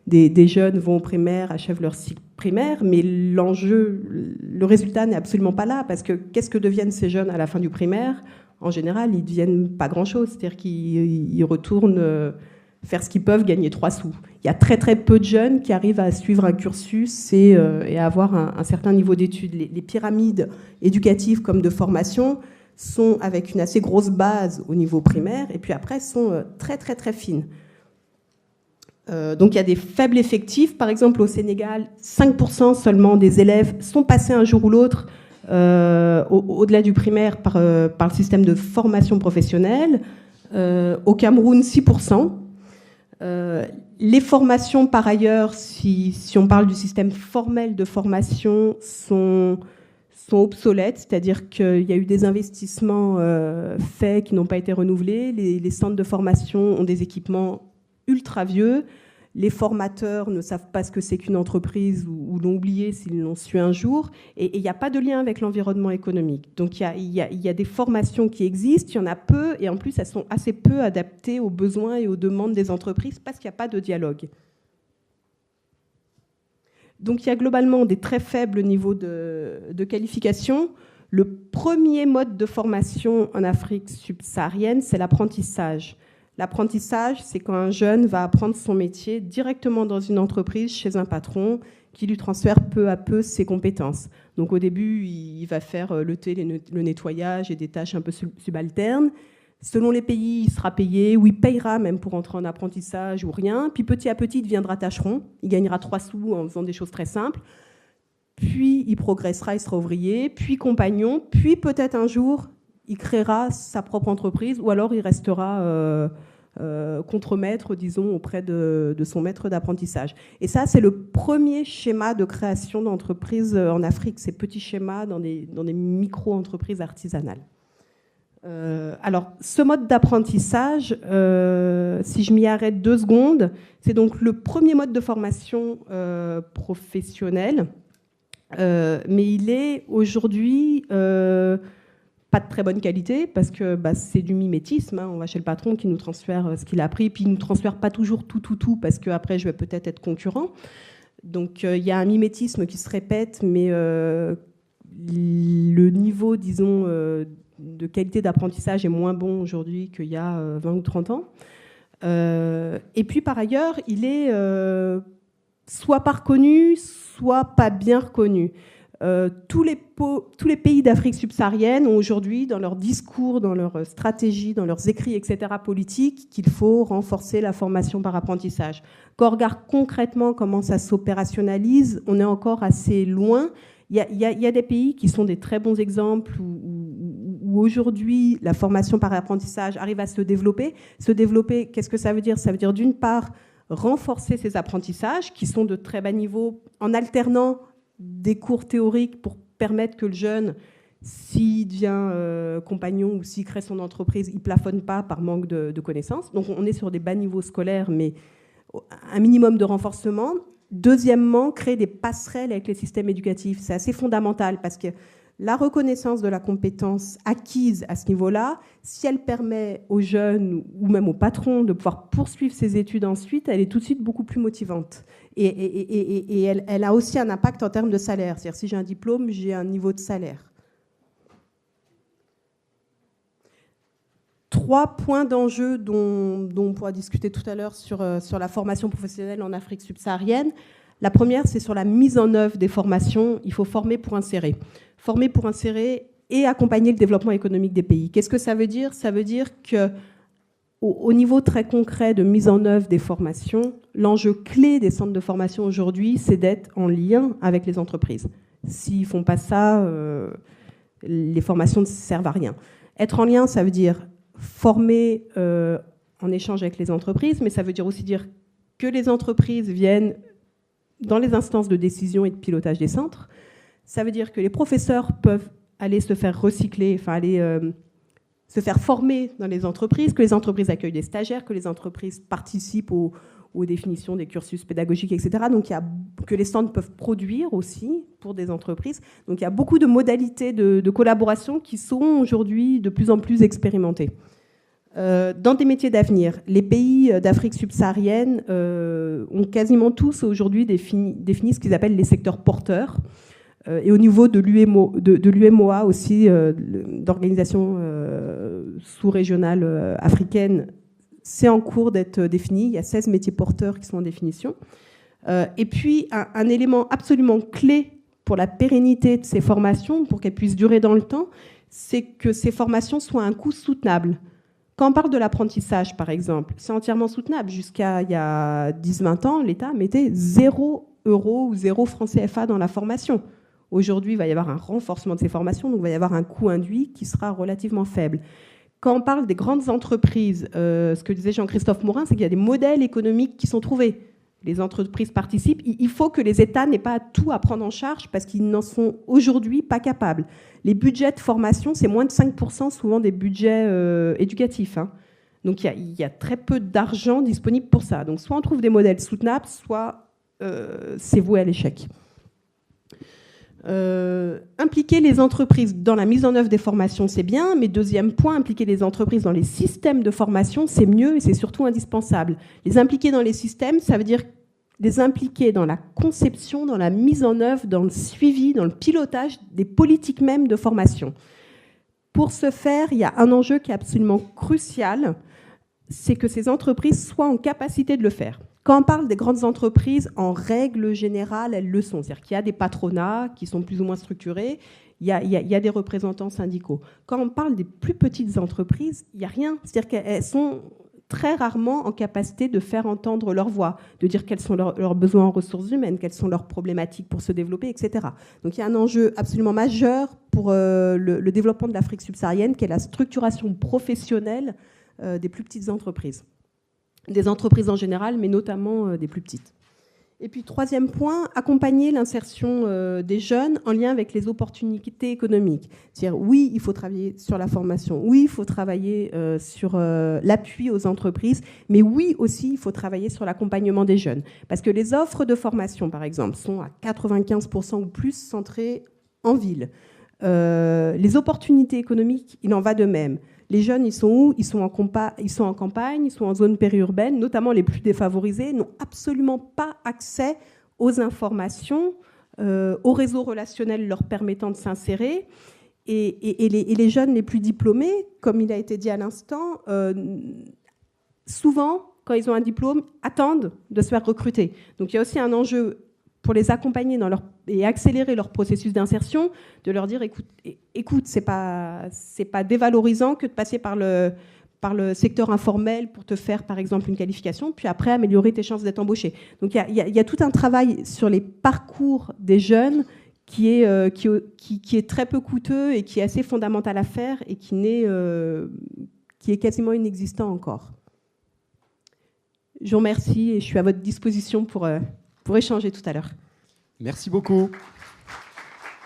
des jeunes vont au primaire, achèvent leur cycle primaire, mais l'enjeu, le résultat n'est absolument pas là, parce que qu'est-ce que deviennent ces jeunes à la fin du primaire? En général, ils ne deviennent pas grand-chose, c'est-à-dire qu'ils retournent faire ce qu'ils peuvent, gagner 3 sous. Il y a très très peu de jeunes qui arrivent à suivre un cursus et à avoir un certain niveau d'études. Les pyramides éducatives comme de formation sont avec une assez grosse base au niveau primaire, et puis après sont très très très fines. Donc il y a des faibles effectifs. Par exemple, au Sénégal, 5% seulement des élèves sont passés un jour ou l'autre au-delà du primaire par le système de formation professionnelle. Au Cameroun, 6%. Les formations, par ailleurs, si on parle du système formel de formation, sont obsolètes, c'est-à-dire qu'il y a eu des investissements faits qui n'ont pas été renouvelés. Les centres de formation ont des équipements ultra vieux. Les formateurs ne savent pas ce que c'est qu'une entreprise ou l'ont oublié s'ils l'ont su un jour. Et il n'y a pas de lien avec l'environnement économique. Donc il y a des formations qui existent, il y en a peu, et en plus elles sont assez peu adaptées aux besoins et aux demandes des entreprises parce qu'il n'y a pas de dialogue. Donc il y a globalement des très faibles niveaux de qualification. Le premier mode de formation en Afrique subsaharienne, c'est l'apprentissage. L'apprentissage, c'est quand un jeune va apprendre son métier directement dans une entreprise, chez un patron, qui lui transfère peu à peu ses compétences. Donc au début, il va faire le thé, le nettoyage et des tâches un peu subalternes. Selon les pays, il sera payé, ou il payera même pour entrer en apprentissage ou rien. Puis petit à petit, il deviendra tâcheron. Il gagnera 3 sous en faisant des choses très simples. Puis il progressera, il sera ouvrier, puis compagnon, puis peut-être un jour, il créera sa propre entreprise, ou alors il restera contremaître, disons, auprès de son maître d'apprentissage. Et ça, c'est le premier schéma de création d'entreprise en Afrique, ces petits schémas dans des micro-entreprises artisanales. Alors, ce mode d'apprentissage, si je m'y arrête 2 secondes, c'est donc le premier mode de formation professionnelle, mais il est aujourd'hui pas de très bonne qualité, parce que c'est du mimétisme. On va chez le patron qui nous transfère ce qu'il a appris, puis il ne nous transfère pas toujours tout, parce qu'après, je vais peut-être être concurrent. Donc, il y a un mimétisme qui se répète, mais le niveau, disons, de qualité d'apprentissage est moins bon aujourd'hui qu'il y a 20 ou 30 ans. Et puis, par ailleurs, il est soit pas reconnu, soit pas bien reconnu. Tous les pays d'Afrique subsaharienne ont aujourd'hui, dans leur discours, dans leur stratégie, dans leurs écrits, etc., politiques, qu'il faut renforcer la formation par apprentissage. Quand on regarde concrètement comment ça s'opérationnalise, on est encore assez loin. Il y a des pays qui sont des très bons exemples où aujourd'hui la formation par apprentissage arrive à se développer. Se développer, qu'est-ce que ça veut dire? Ça veut dire d'une part renforcer ces apprentissages qui sont de très bas niveau en alternant des cours théoriques pour permettre que le jeune, s'il devient compagnon ou s'il crée son entreprise, il ne plafonne pas par manque de connaissances. Donc on est sur des bas niveaux scolaires, mais un minimum de renforcement. Deuxièmement, créer des passerelles avec les systèmes éducatifs. C'est assez fondamental parce que la reconnaissance de la compétence acquise à ce niveau-là, si elle permet aux jeunes ou même aux patrons de pouvoir poursuivre ses études ensuite, elle est tout de suite beaucoup plus motivante. Et elle a aussi un impact en termes de salaire. C'est-à-dire, si j'ai un diplôme, j'ai un niveau de salaire. 3 points d'enjeu dont on pourra discuter tout à l'heure sur la formation professionnelle en Afrique subsaharienne. La première, c'est sur la mise en œuvre des formations. Il faut former pour insérer. Former pour insérer et accompagner le développement économique des pays. Qu'est-ce que ça veut dire ? Ça veut dire qu'au niveau très concret de mise en œuvre des formations, l'enjeu clé des centres de formation aujourd'hui, c'est d'être en lien avec les entreprises. S'ils ne font pas ça, les formations ne servent à rien. Être en lien, ça veut dire former en échange avec les entreprises, mais ça veut dire aussi dire que les entreprises viennent dans les instances de décision et de pilotage des centres. Ça veut dire que les professeurs peuvent aller se faire recycler, enfin aller se faire former dans les entreprises, que les entreprises accueillent des stagiaires, que les entreprises participent aux définitions des cursus pédagogiques, etc. Donc, que les stands peuvent produire aussi pour des entreprises. Donc, il y a beaucoup de modalités de collaboration qui sont aujourd'hui de plus en plus expérimentées. Dans des métiers d'avenir, les pays d'Afrique subsaharienne ont quasiment tous aujourd'hui défini ce qu'ils appellent les secteurs porteurs. Et au niveau de l'UMOA aussi, d'organisation sous-régionale africaine, c'est en cours d'être défini. Il y a 16 métiers porteurs qui sont en définition. Et puis, un élément absolument clé pour la pérennité de ces formations, pour qu'elles puissent durer dans le temps, c'est que ces formations soient à un coût soutenable. Quand on parle de l'apprentissage, par exemple, c'est entièrement soutenable. Jusqu'à il y a 10-20 ans, l'État mettait 0 € ou 0 francs CFA dans la formation. Aujourd'hui, il va y avoir un renforcement de ces formations, donc il va y avoir un coût induit qui sera relativement faible. Quand on parle des grandes entreprises, ce que disait Jean-Christophe Morin, c'est qu'il y a des modèles économiques qui sont trouvés. Les entreprises participent. Il faut que les États n'aient pas tout à prendre en charge parce qu'ils n'en sont aujourd'hui pas capables. Les budgets de formation, c'est moins de 5% souvent des budgets éducatifs. Hein. Donc il y a très peu d'argent disponible pour ça. Donc soit on trouve des modèles soutenables, soit c'est voué à l'échec. Impliquer les entreprises dans la mise en œuvre des formations, c'est bien, mais deuxième point, impliquer les entreprises dans les systèmes de formation, c'est mieux et c'est surtout indispensable. Les impliquer dans les systèmes, ça veut dire les impliquer dans la conception, dans la mise en œuvre, dans le suivi, dans le pilotage des politiques même de formation. Pour ce faire, il y a un enjeu qui est absolument crucial, c'est que ces entreprises soient en capacité de le faire. Quand on parle des grandes entreprises, en règle générale, elles le sont. C'est-à-dire qu'il y a des patronats qui sont plus ou moins structurés, il y a des représentants syndicaux. Quand on parle des plus petites entreprises, il n'y a rien. C'est-à-dire qu'elles sont très rarement en capacité de faire entendre leur voix, de dire quels sont leurs besoins en ressources humaines, quelles sont leurs problématiques pour se développer, etc. Donc il y a un enjeu absolument majeur pour le développement de l'Afrique subsaharienne, qui est la structuration professionnelle des plus petites entreprises. Des entreprises en général, mais notamment des plus petites. Et puis, troisième point, accompagner l'insertion des jeunes en lien avec les opportunités économiques. C'est-à-dire, oui, il faut travailler sur la formation, oui, il faut travailler sur l'appui aux entreprises, mais oui, aussi, il faut travailler sur l'accompagnement des jeunes. Parce que les offres de formation, par exemple, sont à 95% ou plus centrées en ville. Les opportunités économiques, il en va de même. Les jeunes, ils sont où ? Ils sont en campagne, ils sont en zone périurbaine, notamment les plus défavorisés, n'ont absolument pas accès aux informations, aux réseaux relationnels leur permettant de s'insérer. Et les jeunes les plus diplômés, comme il a été dit à l'instant, souvent, quand ils ont un diplôme, attendent de se faire recruter. Donc il y a aussi un enjeu pour les accompagner et accélérer leur processus d'insertion, de leur dire écoute, c'est pas dévalorisant que de passer par le secteur informel pour te faire par exemple une qualification, puis après améliorer tes chances d'être embauché. Donc il y a tout un travail sur les parcours des jeunes qui est très peu coûteux et qui est assez fondamental à faire et qui est quasiment inexistant encore. Je vous remercie et je suis à votre disposition pour échanger tout à l'heure. Merci beaucoup.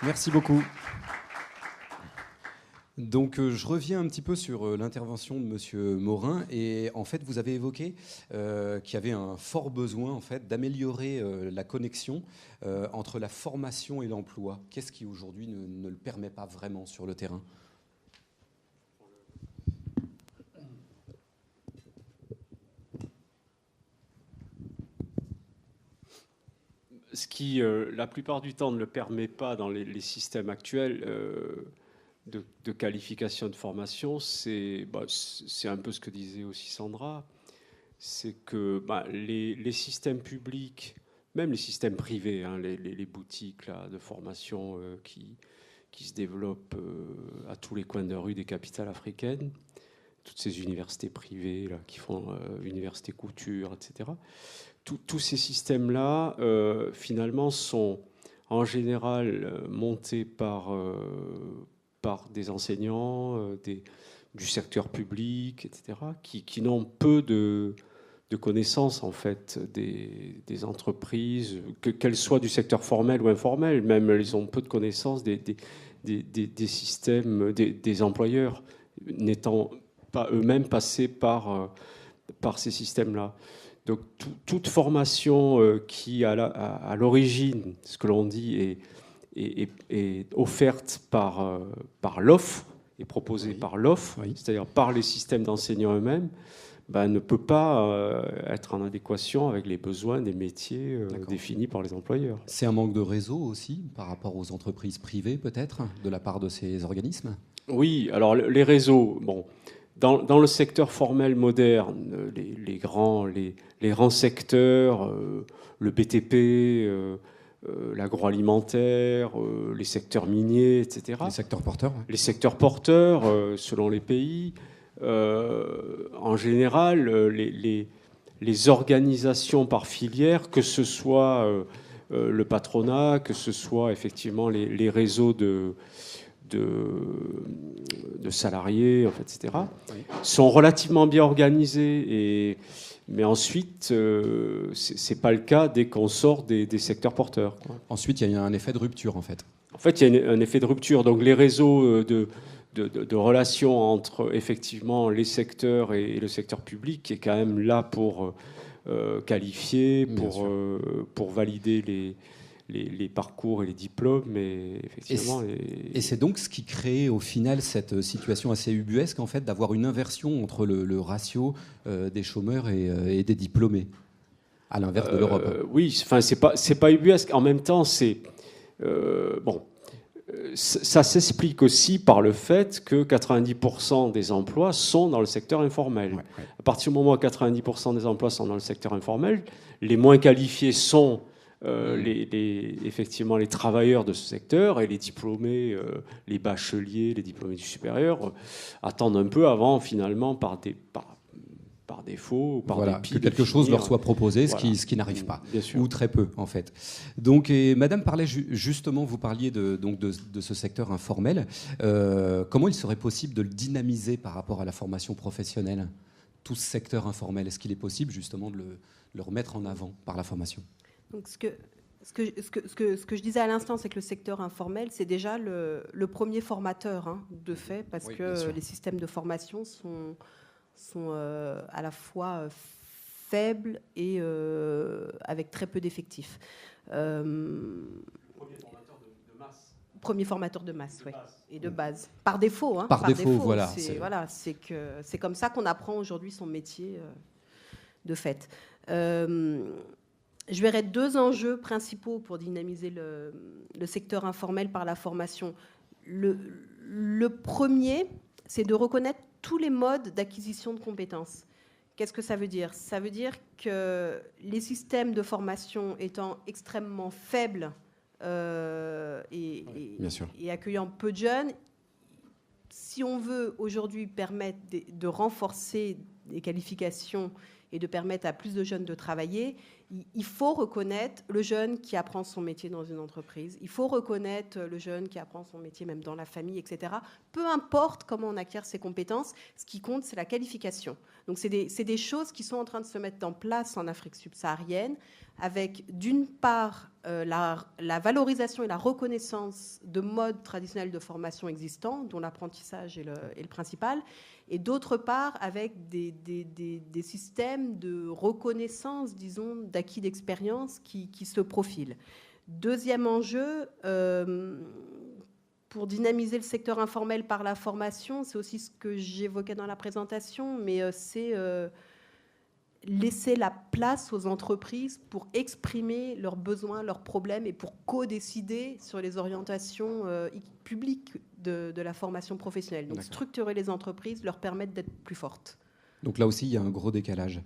Merci beaucoup. Donc je reviens un petit peu sur l'intervention de Monsieur Morin, et en fait vous avez évoqué qu'il y avait un fort besoin en fait d'améliorer la connexion entre la formation et l'emploi. Qu'est-ce qui aujourd'hui ne le permet pas vraiment sur le terrain ? Ce qui, la plupart du temps, ne le permet pas dans les systèmes actuels de qualification de formation, c'est un peu ce que disait aussi Sandra, c'est que les systèmes publics, même les systèmes privés, hein, les boutiques là, de formation qui se développent à tous les coins de rue des capitales africaines, toutes ces universités privées là, qui font université couture, etc., tous ces systèmes-là, finalement, sont en général montés par des enseignants du secteur public, etc., qui n'ont peu de connaissances, en fait, des entreprises, qu'elles soient du secteur formel ou informel. Même, ils ont peu de connaissances des systèmes, des employeurs, n'étant pas eux-mêmes passés par ces systèmes-là. Donc toute formation qui, à l'origine, ce que l'on dit, est offerte par l'offre, est proposée par l'offre, c'est-à-dire par les systèmes d'enseignants eux-mêmes, ne peut pas être en adéquation avec les besoins des métiers définis par les employeurs. C'est un manque de réseau aussi par rapport aux entreprises privées, peut-être, de la part de ces organismes ? Oui, alors les réseaux, bon... Dans le secteur formel moderne, les grands secteurs, le BTP, l'agroalimentaire, les secteurs miniers, etc. Les secteurs porteurs. Les secteurs porteurs, selon les pays. En général, les organisations par filière, que ce soit le patronat, que ce soit effectivement les réseaux de salariés, en fait, etc., sont relativement bien organisés. Mais ensuite, c'est pas le cas dès qu'on sort des secteurs porteurs. Ensuite, il y a un effet de rupture, en fait. En fait, il y a un effet de rupture. Donc, les réseaux de relations entre, effectivement, les secteurs et le secteur public, qui est quand même là pour qualifier, pour valider les parcours et les diplômes, effectivement. Et c'est donc ce qui crée au final cette situation assez ubuesque, en fait, d'avoir une inversion entre le ratio des chômeurs et des diplômés, à l'inverse de l'Europe. Oui, enfin, c'est pas ubuesque. En même temps, ça s'explique aussi par le fait que 90% des emplois sont dans le secteur informel. Ouais. À partir du moment où 90% des emplois sont dans le secteur informel, les moins qualifiés sont effectivement les travailleurs de ce secteur, et les diplômés, les bacheliers, les diplômés du supérieur attendent un peu avant, finalement, par défaut, par dépit, que quelque chose leur soit proposé, ce qui n'arrive pas, ou très peu, en fait. Donc, et Madame parlait justement, vous parliez de ce secteur informel. Comment il serait possible de le dynamiser par rapport à la formation professionnelle, tout ce secteur informel? Est-ce qu'il est possible justement de le remettre en avant par la formation? Donc, ce que je disais à l'instant, c'est que le secteur informel, c'est déjà le premier formateur, de fait, parce que les systèmes de formation sont à la fois faibles et avec très peu d'effectifs. Premier formateur de masse, oui, et de base. Par défaut. Par défaut, voilà. C'est comme ça qu'on apprend aujourd'hui son métier, de fait. Je verrais deux enjeux principaux pour dynamiser le secteur informel par la formation. Le premier, c'est de reconnaître tous les modes d'acquisition de compétences. Qu'est-ce que ça veut dire? Ça veut dire que les systèmes de formation étant extrêmement faibles et accueillant peu de jeunes, si on veut aujourd'hui permettre de renforcer les qualifications et de permettre à plus de jeunes de travailler, il faut reconnaître le jeune qui apprend son métier dans une entreprise, il faut reconnaître le jeune qui apprend son métier même dans la famille, etc. Peu importe comment on acquiert ses compétences, ce qui compte, c'est la qualification. Donc c'est des choses qui sont en train de se mettre en place en Afrique subsaharienne, avec d'une part la valorisation et la reconnaissance de modes traditionnels de formation existants, dont l'apprentissage est le principal, et d'autre part avec des systèmes de reconnaissance, disons, d'acquis d'expérience qui se profilent. Deuxième enjeu, pour dynamiser le secteur informel par la formation, c'est aussi ce que j'évoquais dans la présentation, mais c'est laisser la place aux entreprises pour exprimer leurs besoins, leurs problèmes et pour co-décider sur les orientations publiques de la formation professionnelle. Donc structurer les entreprises, leur permettre d'être plus fortes. Donc là aussi, il y a un gros décalage.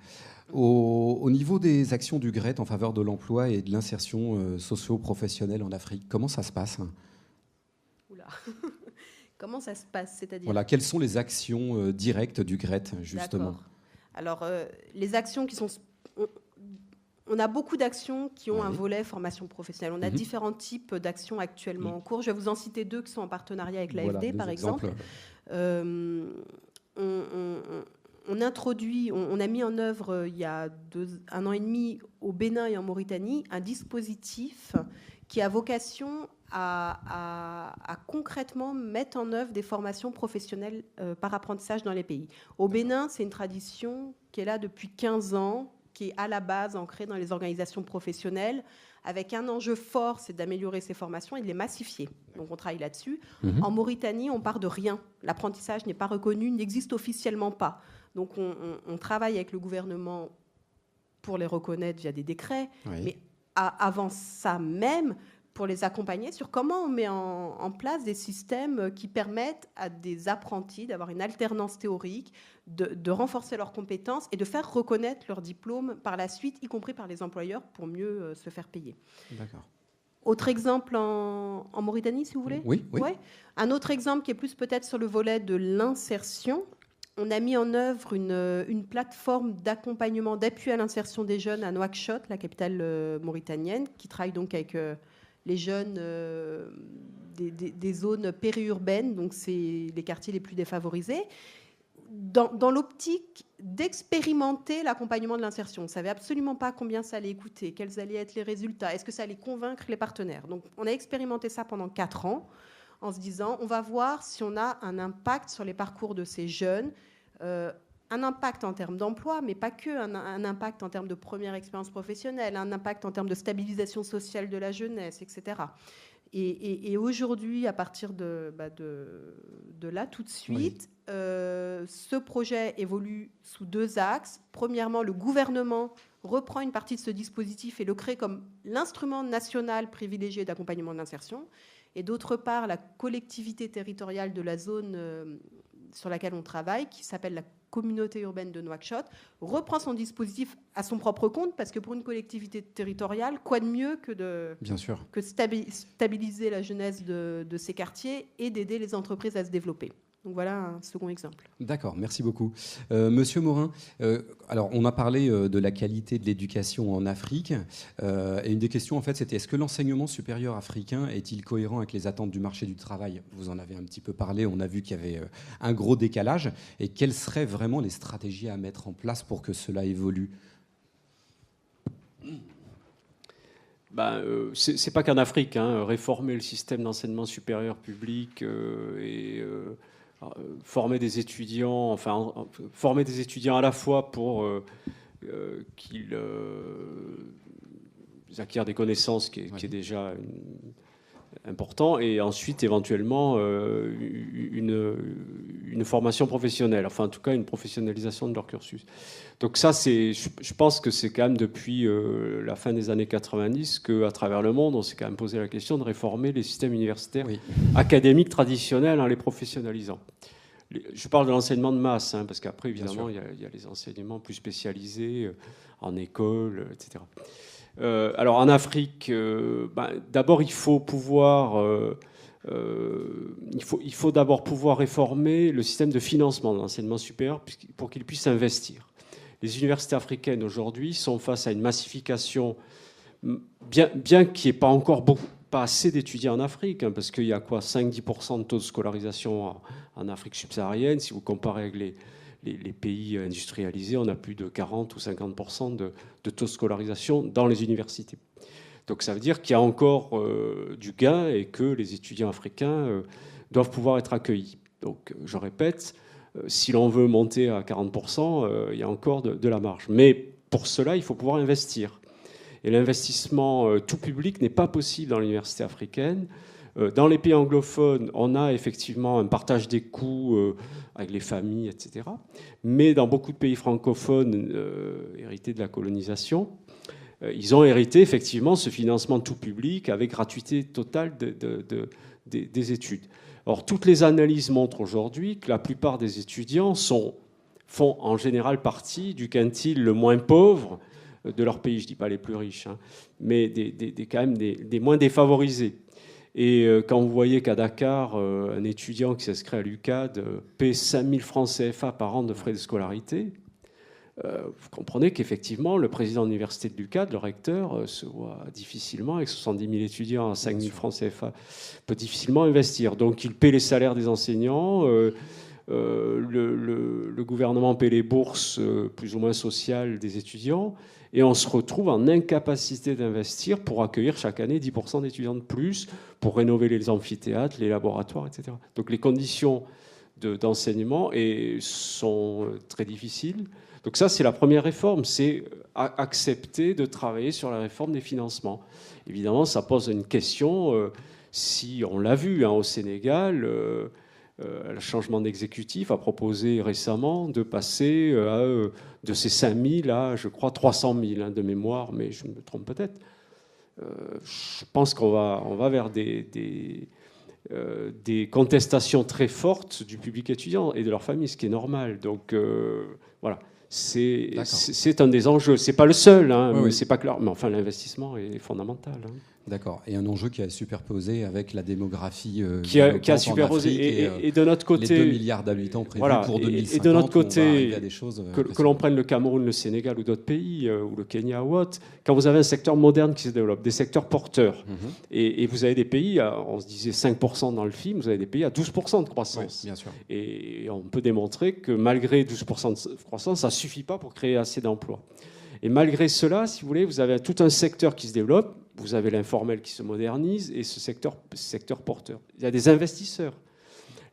Au niveau des actions du GRET en faveur de l'emploi et de l'insertion socio-professionnelle en Afrique, comment ça se passe ? Oula. Comment ça se passe, c'est-à-dire ? Voilà, quelles sont les actions directes du GRET, justement ? D'accord. Alors, les actions qui sont... On a beaucoup d'actions qui ont un volet formation professionnelle. On a différents types d'actions actuellement en cours. Je vais vous en citer 2 qui sont en partenariat avec l'AFD, par exemple. On a mis en œuvre il y a 1 an et demi au Bénin et en Mauritanie un dispositif qui a vocation à concrètement mettre en œuvre des formations professionnelles par apprentissage dans les pays. Au Bénin, c'est une tradition qui est là depuis 15 ans, qui est à la base ancrée dans les organisations professionnelles, avec un enjeu fort, c'est d'améliorer ces formations et de les massifier. Donc on travaille là-dessus. En Mauritanie, on part de rien. L'apprentissage n'est pas reconnu, n'existe officiellement pas. Donc on travaille avec le gouvernement pour les reconnaître via des décrets, mais avant ça même, pour les accompagner sur comment on met en place des systèmes qui permettent à des apprentis d'avoir une alternance théorique, de renforcer leurs compétences et de faire reconnaître leurs diplômes par la suite, y compris par les employeurs, pour mieux se faire payer. D'accord. Autre exemple en Mauritanie, si vous voulez ? Oui. Ouais. Un autre exemple qui est plus peut-être sur le volet de l'insertion. On a mis en œuvre une plateforme d'accompagnement, d'appui à l'insertion des jeunes à Nouakchott, la capitale mauritanienne, qui travaille donc avec les jeunes des zones périurbaines, donc c'est les quartiers les plus défavorisés, dans l'optique d'expérimenter l'accompagnement de l'insertion. On ne savait absolument pas combien ça allait coûter, quels allaient être les résultats, est-ce que ça allait convaincre les partenaires. Donc on a expérimenté ça pendant 4 ans, en se disant, on va voir si on a un impact sur les parcours de ces jeunes, un impact en termes d'emploi, mais pas que, un impact en termes de première expérience professionnelle, un impact en termes de stabilisation sociale de la jeunesse, etc. Et aujourd'hui, à partir de là, tout de suite, ce projet évolue sous 2 axes. Premièrement, le gouvernement reprend une partie de ce dispositif et le crée comme l'instrument national privilégié d'accompagnement de l'insertion. Et d'autre part, la collectivité territoriale de la zone sur laquelle on travaille, qui s'appelle la communauté urbaine de Nouakchott, reprend son dispositif à son propre compte, parce que pour une collectivité territoriale, quoi de mieux que de stabiliser la jeunesse de ces quartiers et d'aider les entreprises à se développer. Donc voilà un second exemple. D'accord, merci beaucoup. Monsieur Morin, alors on a parlé de la qualité de l'éducation en Afrique, et une des questions en fait c'était est-ce que l'enseignement supérieur africain est-il cohérent avec les attentes du marché du travail ? Vous en avez un petit peu parlé, on a vu qu'il y avait un gros décalage, et quelles seraient vraiment les stratégies à mettre en place pour que cela évolue ? C'est pas qu'en Afrique, réformer le système d'enseignement supérieur public former des étudiants à la fois pour qu'ils acquièrent des connaissances qui est déjà important, et ensuite éventuellement une formation professionnelle, enfin en tout cas une professionnalisation de leur cursus. Donc ça, je pense que c'est quand même depuis la fin des années 90 qu'à travers le monde, on s'est quand même posé la question de réformer les systèmes universitaires académiques traditionnels en les professionnalisant. Je parle de l'enseignement de masse, parce qu'après, évidemment, il y a les enseignements plus spécialisés en école, etc. Alors en Afrique, d'abord il faut d'abord pouvoir réformer le système de financement de l'enseignement supérieur pour qu'il puisse investir. Les universités africaines aujourd'hui sont face à une massification, bien qu'il n'y ait pas encore pas assez d'étudiants en Afrique, parce qu'il y a 5-10% de taux de scolarisation en Afrique subsaharienne, si vous comparez avec les les pays industrialisés, on a plus de 40 ou 50% de taux de scolarisation dans les universités. Donc ça veut dire qu'il y a encore du gain et que les étudiants africains doivent pouvoir être accueillis. Donc je répète, si l'on veut monter à 40%, il y a encore de la marge. Mais pour cela, il faut pouvoir investir. Et l'investissement tout public n'est pas possible dans l'université africaine. Dans les pays anglophones, on a effectivement un partage des coûts avec les familles, etc. Mais dans beaucoup de pays francophones hérités de la colonisation, ils ont hérité effectivement ce financement tout public avec gratuité totale des études. Or, toutes les analyses montrent aujourd'hui que la plupart des étudiants font en général partie du quintile le moins pauvre de leur pays. Je ne dis pas les plus riches, hein, mais quand même des moins défavorisés. Et quand vous voyez qu'à Dakar, un étudiant qui s'inscrit à l'UCAD paie 5 000 francs CFA par an de frais de scolarité, vous comprenez qu'effectivement, le président de l'université de l'UCAD, le recteur, se voit difficilement, avec 70 000 étudiants à 5 000 francs CFA, peut difficilement investir. Donc il paie les salaires des enseignants, le gouvernement paie les bourses plus ou moins sociales des étudiants, et on se retrouve en incapacité d'investir pour accueillir chaque année 10% d'étudiants de plus, pour rénover les amphithéâtres, les laboratoires, etc. Donc les conditions d'enseignement sont très difficiles. Donc ça, c'est la première réforme, c'est accepter de travailler sur la réforme des financements. Évidemment, ça pose une question, si on l'a vu au Sénégal, le changement d'exécutif a proposé récemment de passer de ces 5 000 à, je crois, 300 000 de mémoire, mais je me trompe peut-être. Je pense qu'on va vers des contestations très fortes du public étudiant et de leur famille, ce qui est normal. Donc voilà, c'est un des enjeux. C'est pas le seul, hein, oui, c'est pas clair. Mais enfin, l'investissement est fondamental. Hein. D'accord. Et un enjeu qui a superposé avec la démographie qui a superposé. Et de notre côté, les 2 milliards d'habitants prévus pour 2050. Et de notre côté, à des choses que l'on prenne le Cameroun, le Sénégal ou d'autres pays, ou le Kenya ou autre, quand vous avez un secteur moderne qui se développe, des secteurs porteurs, et vous avez des pays, on se disait 5% dans le film, vous avez des pays à 12% de croissance. Oui, bien sûr. Et on peut démontrer que malgré 12% de croissance, ça ne suffit pas pour créer assez d'emplois. Et malgré cela, si vous voulez, vous avez tout un secteur qui se développe, vous avez l'informel qui se modernise et ce secteur porteur. Il y a des investisseurs.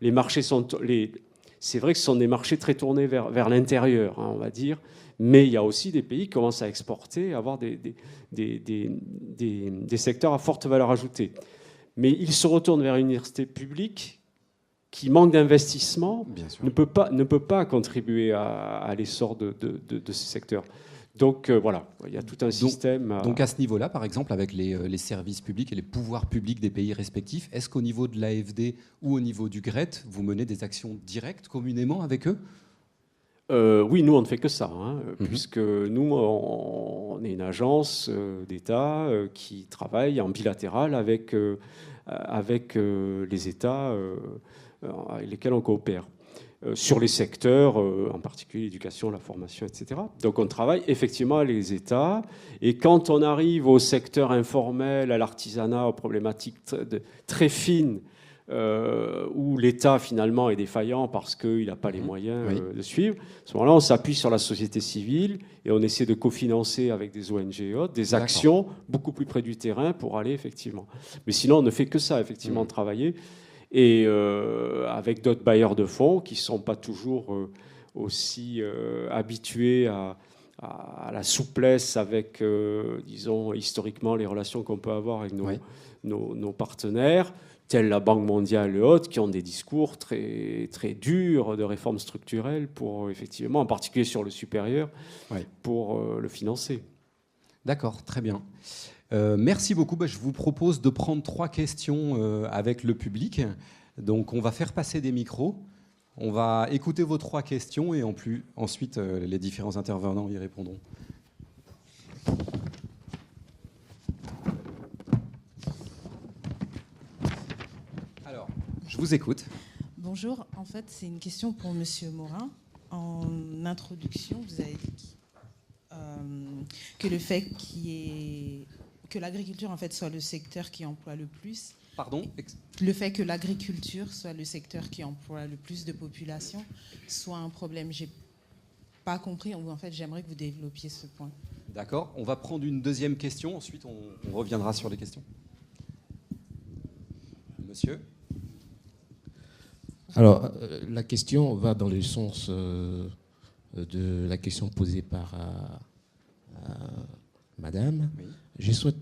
Les marchés c'est vrai que ce sont des marchés très tournés vers l'intérieur, hein, on va dire, mais il y a aussi des pays qui commencent à exporter, à avoir des secteurs à forte valeur ajoutée. Mais ils se retournent vers une université publique qui manque d'investissement, ne peut pas contribuer à l'essor de ces secteurs. Donc voilà, il y a tout un système. Donc à ce niveau-là, par exemple, avec les services publics et les pouvoirs publics des pays respectifs, est-ce qu'au niveau de l'AFD ou au niveau du GRET, vous menez des actions directes communément avec eux ? Oui, nous, on ne fait que ça, hein, puisque nous, on est une agence d'État qui travaille en bilatéral avec les États avec lesquels on coopère. Sur les secteurs, en particulier l'éducation, la formation, etc. Donc on travaille effectivement avec les États. Et quand on arrive au secteur informel, à l'artisanat, aux problématiques très fines, où l'État finalement est défaillant parce qu'il n'a pas les moyens de suivre, à ce moment-là, on s'appuie sur la société civile et on essaie de cofinancer avec des ONG et autres, des actions beaucoup plus près du terrain pour aller effectivement. Mais sinon, on ne fait que ça, effectivement, travailler. Et avec d'autres bailleurs de fonds qui ne sont pas toujours aussi habitués à la souplesse avec, disons, historiquement, les relations qu'on peut avoir avec nos partenaires, tels la Banque mondiale et autres, qui ont des discours très, très durs de réformes structurelles pour, effectivement, en particulier sur le supérieur, pour le financer. D'accord, très bien. Merci beaucoup. Je vous propose de prendre 3 questions avec le public. Donc, on va faire passer des micros. On va écouter vos 3 questions et ensuite, les différents intervenants y répondront. Alors, je vous écoute. Bonjour. En fait, c'est une question pour Monsieur Morin. En introduction, vous avez dit que le fait que l'agriculture en fait soit le secteur qui emploie le plus. Pardon ? Le fait que l'agriculture soit le secteur qui emploie le plus de population soit un problème. J'ai pas compris, ou en fait, j'aimerais que vous développiez ce point. D'accord. On va prendre une deuxième question. Ensuite, on reviendra sur les questions. Monsieur. Alors, la question va dans le sens de la question posée par Madame. Oui. Je souhaite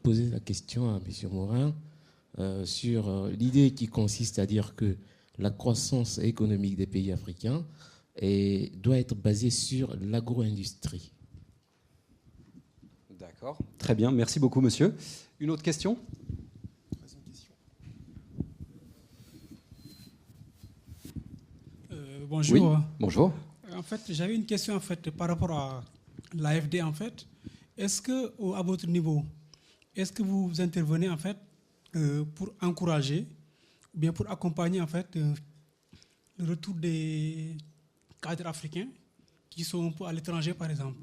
poser la question à M. Morin sur l'idée qui consiste à dire que la croissance économique des pays africains doit être basée sur l'agro-industrie. D'accord. Très bien. Merci beaucoup, monsieur. Une autre question ? Bonjour. Oui, bonjour. En fait, j'avais une question en fait, par rapport à l'AFD. En fait. Est-ce que, à votre niveau, est-ce que vous intervenez en fait, pour encourager ou bien pour accompagner en fait, le retour des cadres africains qui sont un peu à l'étranger, par exemple?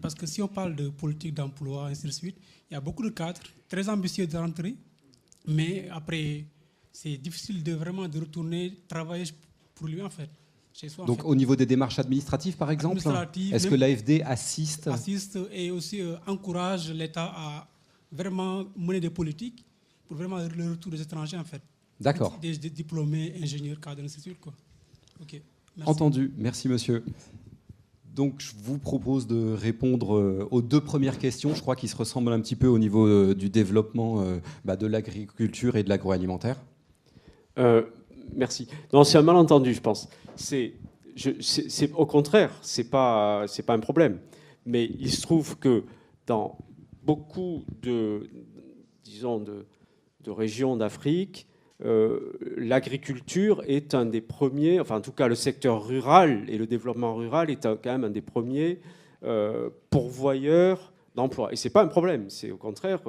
Parce que si on parle de politique d'emploi, ainsi de suite, il y a beaucoup de cadres très ambitieux de rentrer, mais après, c'est difficile de retourner travailler pour lui, en fait. Chez soi, donc, en fait. Au niveau des démarches administratives, par exemple, est-ce que l'AFD assiste et aussi encourage l'État à vraiment mener des politiques pour vraiment le retour des étrangers, en fait. D'accord. Des diplômés, ingénieurs, cadres, ainsi de suite, quoi. Ok. Merci. Entendu. Merci, monsieur. Donc, je vous propose de répondre aux deux premières questions. Je crois qu'ils se ressemblent un petit peu au niveau du développement de l'agriculture et de l'agroalimentaire. Merci. Non, c'est un malentendu, je pense. Au contraire, c'est pas un problème. Mais il se trouve que dans beaucoup de régions d'Afrique, l'agriculture est un des premiers, enfin en tout cas le secteur rural et le développement rural est quand même un des premiers pourvoyeurs d'emplois. Et c'est pas un problème, c'est au contraire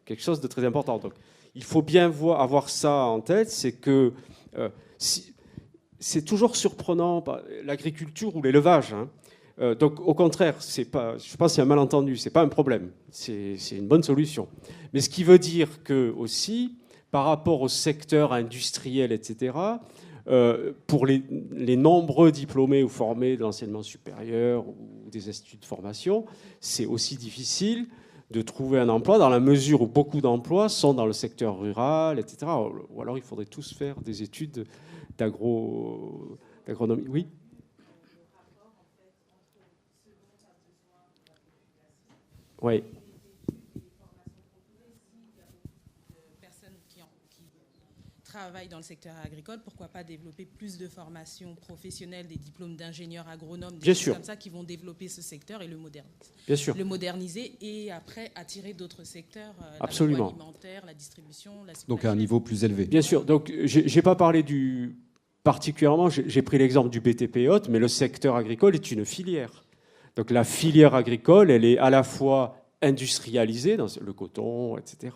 quelque chose de très important. Donc il faut bien avoir ça en tête, c'est que c'est toujours surprenant, l'agriculture ou l'élevage. Donc, au contraire, je pense qu'il y a un malentendu, ce n'est pas un problème, c'est une bonne solution. Mais ce qui veut dire que, aussi, par rapport au secteur industriel, etc., pour les nombreux diplômés ou formés de l'enseignement supérieur ou des instituts de formation, c'est aussi difficile de trouver un emploi dans la mesure où beaucoup d'emplois sont dans le secteur rural, etc. Ou alors il faudrait tous faire des études d'agronomie. Oui. Oui. Travaillent dans le secteur agricole, pourquoi pas développer plus de formations professionnelles, des diplômes d'ingénieurs agronomes, des choses comme ça qui vont développer ce secteur et le moderniser et après attirer d'autres secteurs, l'agroalimentaire, la distribution, la supply chain. Donc à un niveau plus élevé. Bien sûr. Donc j'ai pas parlé particulièrement, j'ai pris l'exemple du BTP et autres, mais le secteur agricole est une filière. Donc la filière agricole, elle est à la fois industrialisée, dans le coton, etc.,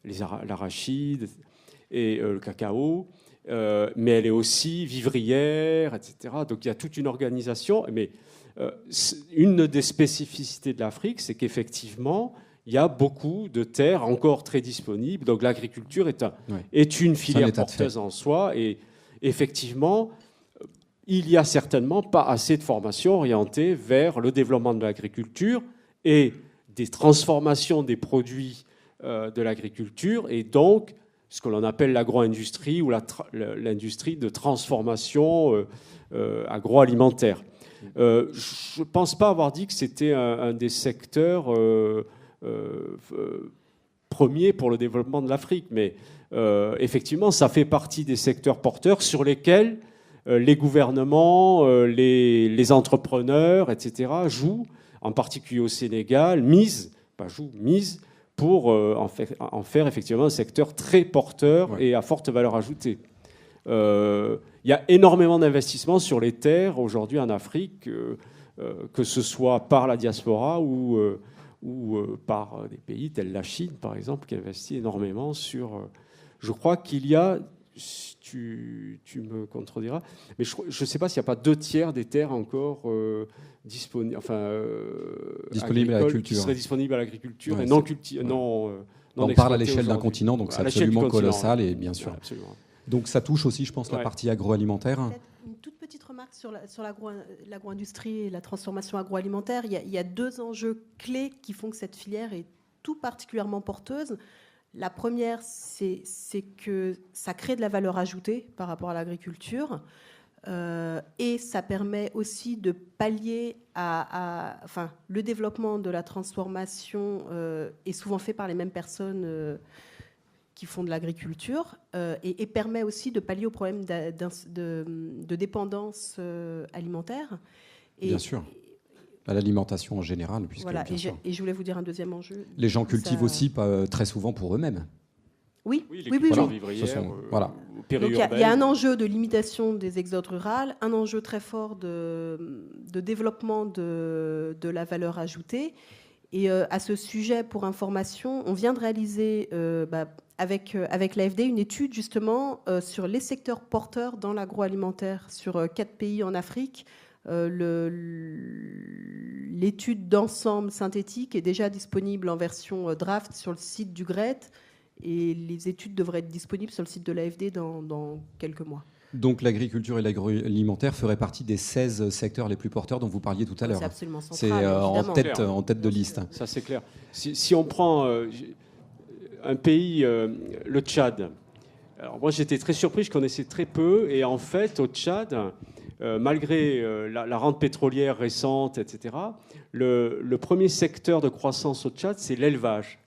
l'arachide et le cacao, mais elle est aussi vivrière, etc. Donc il y a toute une organisation. Mais une des spécificités de l'Afrique, c'est qu'effectivement, il y a beaucoup de terres encore très disponibles. Donc l'agriculture est une filière porteuse en soi. Et effectivement, il n'y a certainement pas assez de formations orientées vers le développement de l'agriculture et des transformations des produits de l'agriculture, et donc ce que l'on appelle l'agro-industrie ou l'industrie de transformation agroalimentaire. Je ne pense pas avoir dit que c'était un des secteurs premiers pour le développement de l'Afrique, mais effectivement, ça fait partie des secteurs porteurs sur lesquels les gouvernements, les entrepreneurs, etc., jouent, en particulier au Sénégal, misent pour en faire effectivement un secteur très porteur et à forte valeur ajoutée. Il y a énormément d'investissements sur les terres aujourd'hui en Afrique, que ce soit par la diaspora ou par des pays tels la Chine, par exemple, qui investit énormément sur... Je crois qu'il y a... Tu me contrediras, mais je ne sais pas s'il n'y a pas 2/3 des terres encore disponibles à l'agriculture. Qui seraient disponibles à l'agriculture et non cultivées. On parle à l'échelle d'un continent, donc c'est absolument colossal, et bien sûr. Absolument. Donc ça touche aussi, je pense, la partie agroalimentaire. Une toute petite remarque sur l'agro-industrie et la transformation agroalimentaire, il y a 2 enjeux clés qui font que cette filière est tout particulièrement porteuse. La première, c'est que ça crée de la valeur ajoutée par rapport à l'agriculture. Et ça permet aussi de pallier enfin, le développement de la transformation est souvent fait par les mêmes personnes qui font de l'agriculture et permet aussi de pallier au problème de dépendance alimentaire. Bien sûr. À l'alimentation en général. Puisque, voilà, et je voulais vous dire un deuxième enjeu. Les gens cultivent aussi très souvent pour eux-mêmes. Oui, les oui. cultures vivrières, voilà. Donc il y a un enjeu de limitation des exodes rurales, un enjeu très fort de développement de la valeur ajoutée. Et à ce sujet, pour information, on vient de réaliser avec l'AFD une étude justement sur les secteurs porteurs dans l'agroalimentaire sur 4 pays en Afrique. L'étude d'ensemble synthétique est déjà disponible en version draft sur le site du GRET et les études devraient être disponibles sur le site de l'AFD dans quelques mois. Donc l'agriculture et l'agroalimentaire feraient partie des 16 secteurs les plus porteurs dont vous parliez tout à l'heure. C'est absolument central. C'est en tête de liste. Ça c'est clair. Si on prend un pays, le Tchad, alors moi j'étais très surpris, je connaissais très peu, et en fait au Tchad, malgré la rente pétrolière récente, etc., le premier secteur de croissance au Tchad, c'est l'élevage.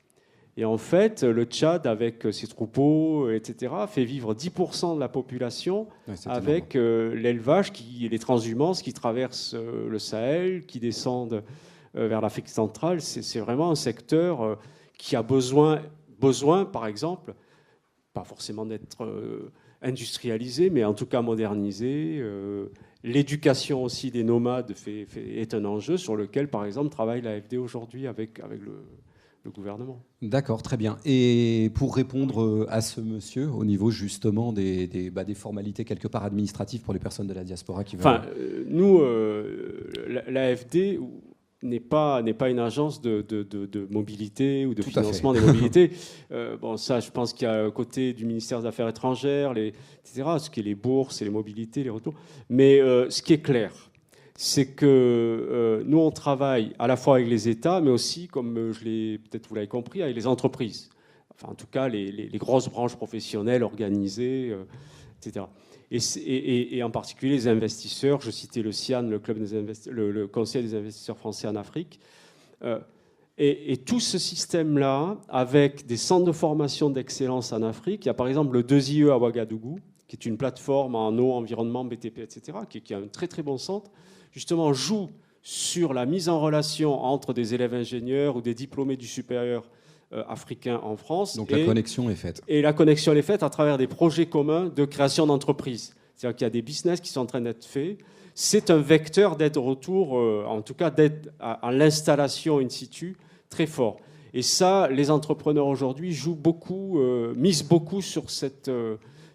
Et en fait, le Tchad, avec ses troupeaux, etc., fait vivre 10% de la population avec l'élevage, les transhumances qui traversent le Sahel, qui descendent vers l'Afrique centrale. C'est vraiment un secteur qui a besoin, par exemple, pas forcément d'être industrialisé, mais en tout cas modernisé. L'éducation aussi des nomades est un enjeu sur lequel, par exemple, travaille l'AFD aujourd'hui avec le gouvernement. D'accord, très bien. Et pour répondre à ce monsieur, au niveau justement des formalités quelque part administratives pour les personnes de la diaspora qui veulent... Enfin, nous, l'AFD n'est pas une agence de mobilité ou de financement des mobilités. Bon, ça, je pense qu'il y a à côté du ministère des Affaires étrangères, etc., ce qui est les bourses et les mobilités, les retours. Mais ce qui est clair, c'est que nous, on travaille à la fois avec les États, mais aussi, comme peut-être vous l'avez compris, avec les entreprises. Enfin, en tout cas, les grosses branches professionnelles organisées, etc. Et en particulier les investisseurs. Je citais le CIAN, le Conseil des investisseurs français en Afrique. Et tout ce système-là, avec des centres de formation d'excellence en Afrique, il y a par exemple le 2IE à Ouagadougou, qui est une plateforme en eau, environnement, BTP, etc., qui a un très très bon centre, justement joue sur la mise en relation entre des élèves ingénieurs ou des diplômés du supérieur africains en France. Donc la connexion est faite. Et la connexion est faite à travers des projets communs de création d'entreprises. C'est-à-dire qu'il y a des business qui sont en train d'être faits. C'est un vecteur d'aide au retour, en tout cas d'aide à l'installation in situ, très fort. Et ça, les entrepreneurs aujourd'hui misent beaucoup sur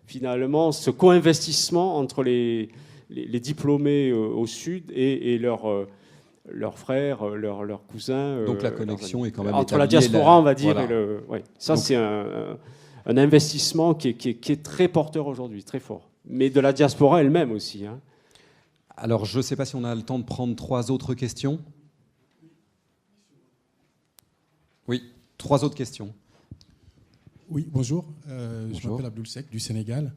finalement ce co-investissement entre les diplômés au sud et leurs frères, leurs cousins. Donc la connexion est quand même entre la diaspora, on va dire. Voilà. Ça, donc, c'est un investissement qui est très porteur aujourd'hui, très fort. Mais de la diaspora elle-même aussi. Hein. Alors, je ne sais pas si on a le temps de prendre 3 autres questions. Oui, 3 autres questions. Oui, bonjour. Je m'appelle Abdoul Sek du Sénégal.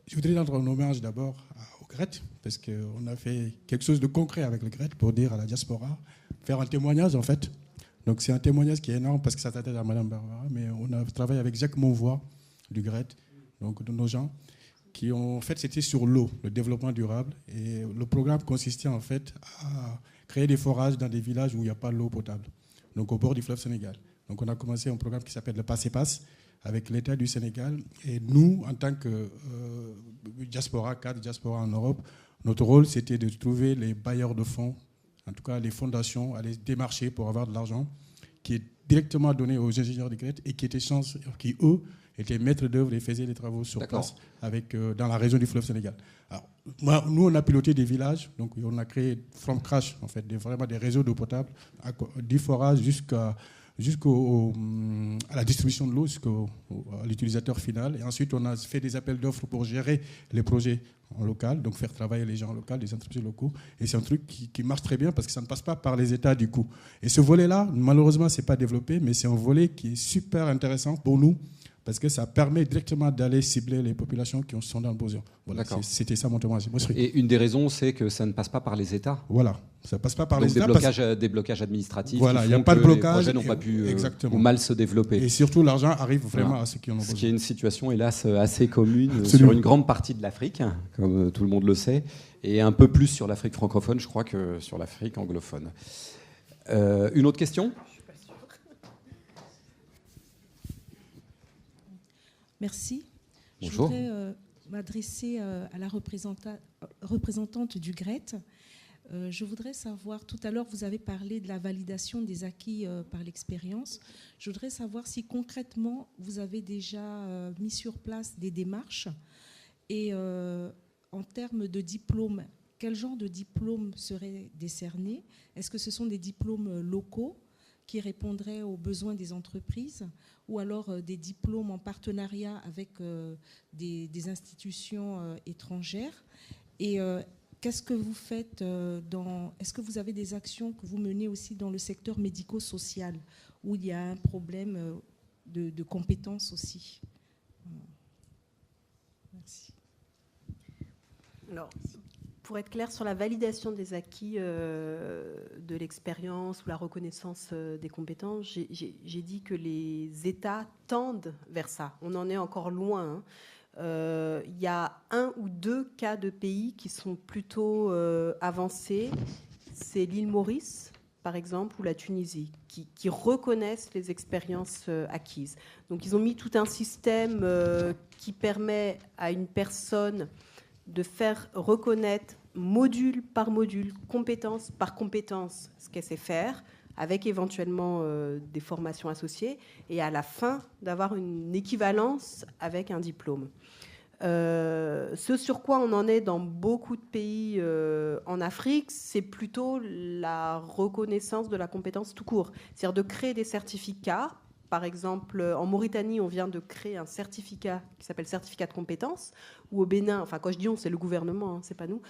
Je voudrais rendre un hommage d'abord au GRET, parce qu'on a fait quelque chose de concret avec le GRET pour dire à la diaspora, faire un témoignage en fait. Donc c'est un témoignage qui est énorme parce que ça s'attache à Mme Barbara, mais on a travaillé avec Jacques Monvoy du GRET, donc de nos gens, qui ont, en fait, c'était sur l'eau, le développement durable. Et le programme consistait en fait à créer des forages dans des villages où il n'y a pas d'eau potable, donc au bord du fleuve Sénégal. Donc on a commencé un programme qui s'appelle le Passe-et-Passe avec l'État du Sénégal. Et nous, en tant que diaspora, cadre diaspora en Europe, notre rôle, c'était de trouver les bailleurs de fonds, en tout cas les fondations, aller démarcher pour avoir de l'argent qui est directement donné aux ingénieurs de GRET et qui, eux, étaient maîtres d'œuvre et faisaient les travaux sur place dans la région du fleuve Sénégal. Alors, nous, on a piloté des villages, donc on a créé from crash, en fait, vraiment des réseaux d'eau potable, du forage jusqu'à à la distribution de l'eau, à l'utilisateur final. Et ensuite, on a fait des appels d'offres pour gérer les projets en local, donc faire travailler les gens en local, les entreprises locaux. Et c'est un truc qui marche très bien parce que ça ne passe pas par les États du coup. Et ce volet-là, malheureusement, ce n'est pas développé, mais c'est un volet qui est super intéressant pour nous parce que ça permet directement d'aller cibler les populations qui sont dans le besoin. Voilà, c'était ça mon témoignage. Et une des raisons, c'est que ça ne passe pas par les États. Voilà, ça ne passe pas par les États. Des blocages administratifs. Voilà, il n'y a pas de blocage. Les projets n'ont pas pu ou mal se développer. Et surtout, l'argent arrive vraiment à ceux qui en ont besoin. Ce qui est une situation, hélas, assez commune sur une grande partie de l'Afrique, comme tout le monde le sait, et un peu plus sur l'Afrique francophone, je crois, que sur l'Afrique anglophone. Une autre question ? Merci. Bonjour. Je voudrais m'adresser à la représentante du GRET. Je voudrais savoir, tout à l'heure, vous avez parlé de la validation des acquis par l'expérience. Je voudrais savoir si concrètement, vous avez déjà mis sur place des démarches et en termes de diplômes, quel genre de diplômes seraient décernés? Est-ce que ce sont des diplômes locaux qui répondraient aux besoins des entreprises ou alors des diplômes en partenariat avec des institutions étrangères? Et qu'est-ce que vous faites est-ce que vous avez des actions que vous menez aussi dans le secteur médico-social où il y a un problème de compétences aussi? Merci. Alors, pour être clair sur la validation des acquis de l'expérience ou la reconnaissance des compétences, j'ai dit que les États tendent vers ça. On en est encore loin. Il y a 1 ou 2 cas de pays qui sont plutôt avancés. C'est l'île Maurice, par exemple, ou la Tunisie, qui reconnaissent les expériences acquises. Donc ils ont mis tout un système qui permet à une personne de faire reconnaître module par module, compétence par compétence, ce qu'elle sait faire, avec éventuellement des formations associées, et à la fin d'avoir une équivalence avec un diplôme. Ce sur quoi on en est dans beaucoup de pays en Afrique, c'est plutôt la reconnaissance de la compétence tout court. C'est-à-dire de créer des certificats. Par exemple, en Mauritanie, on vient de créer un certificat qui s'appelle certificat de compétence, ou au Bénin, enfin quand je dis on, c'est le gouvernement, hein, c'est pas nous,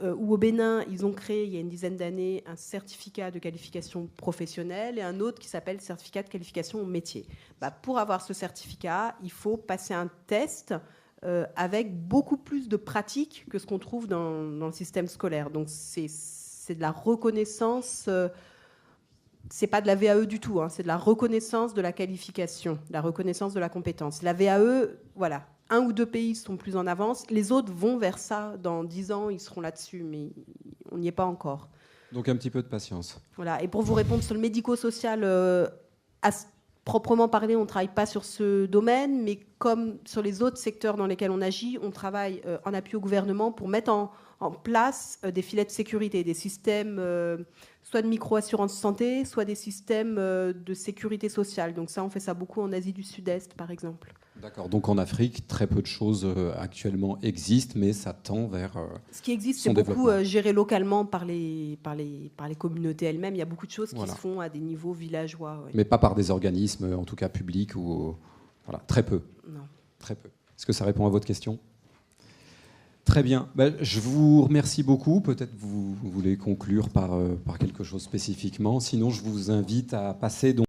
ou au Bénin, ils ont créé il y a une dizaine d'années un certificat de qualification professionnelle et un autre qui s'appelle certificat de qualification au métier. Pour avoir ce certificat, il faut passer un test avec beaucoup plus de pratique que ce qu'on trouve dans le système scolaire. Donc c'est de la reconnaissance... c'est pas de la VAE du tout, hein, c'est de la reconnaissance de la qualification, de la reconnaissance de la compétence. La VAE, voilà, 1 ou 2 pays sont plus en avance, les autres vont vers ça, dans 10 ans, ils seront là-dessus, mais on n'y est pas encore. Donc un petit peu de patience. Voilà, et pour vous répondre sur le médico-social, proprement parlé, on ne travaille pas sur ce domaine, mais comme sur les autres secteurs dans lesquels on agit, on travaille en appui au gouvernement pour mettre en place des filets de sécurité, des systèmes soit de micro-assurance santé, soit des systèmes de sécurité sociale. Donc ça, on fait ça beaucoup en Asie du Sud-Est, par exemple. D'accord. Donc en Afrique, très peu de choses actuellement existent, mais ça tend vers ce qui existe, c'est beaucoup géré localement par les communautés elles-mêmes. Il y a beaucoup de choses qui se font à des niveaux villageois. Ouais. Mais pas par des organismes, en tout cas publics, ou voilà, très peu. Non. Très peu. Est-ce que ça répond à votre question ? Très bien. Je vous remercie beaucoup. Peut-être vous voulez conclure par quelque chose spécifiquement. Sinon, je vous invite à passer donc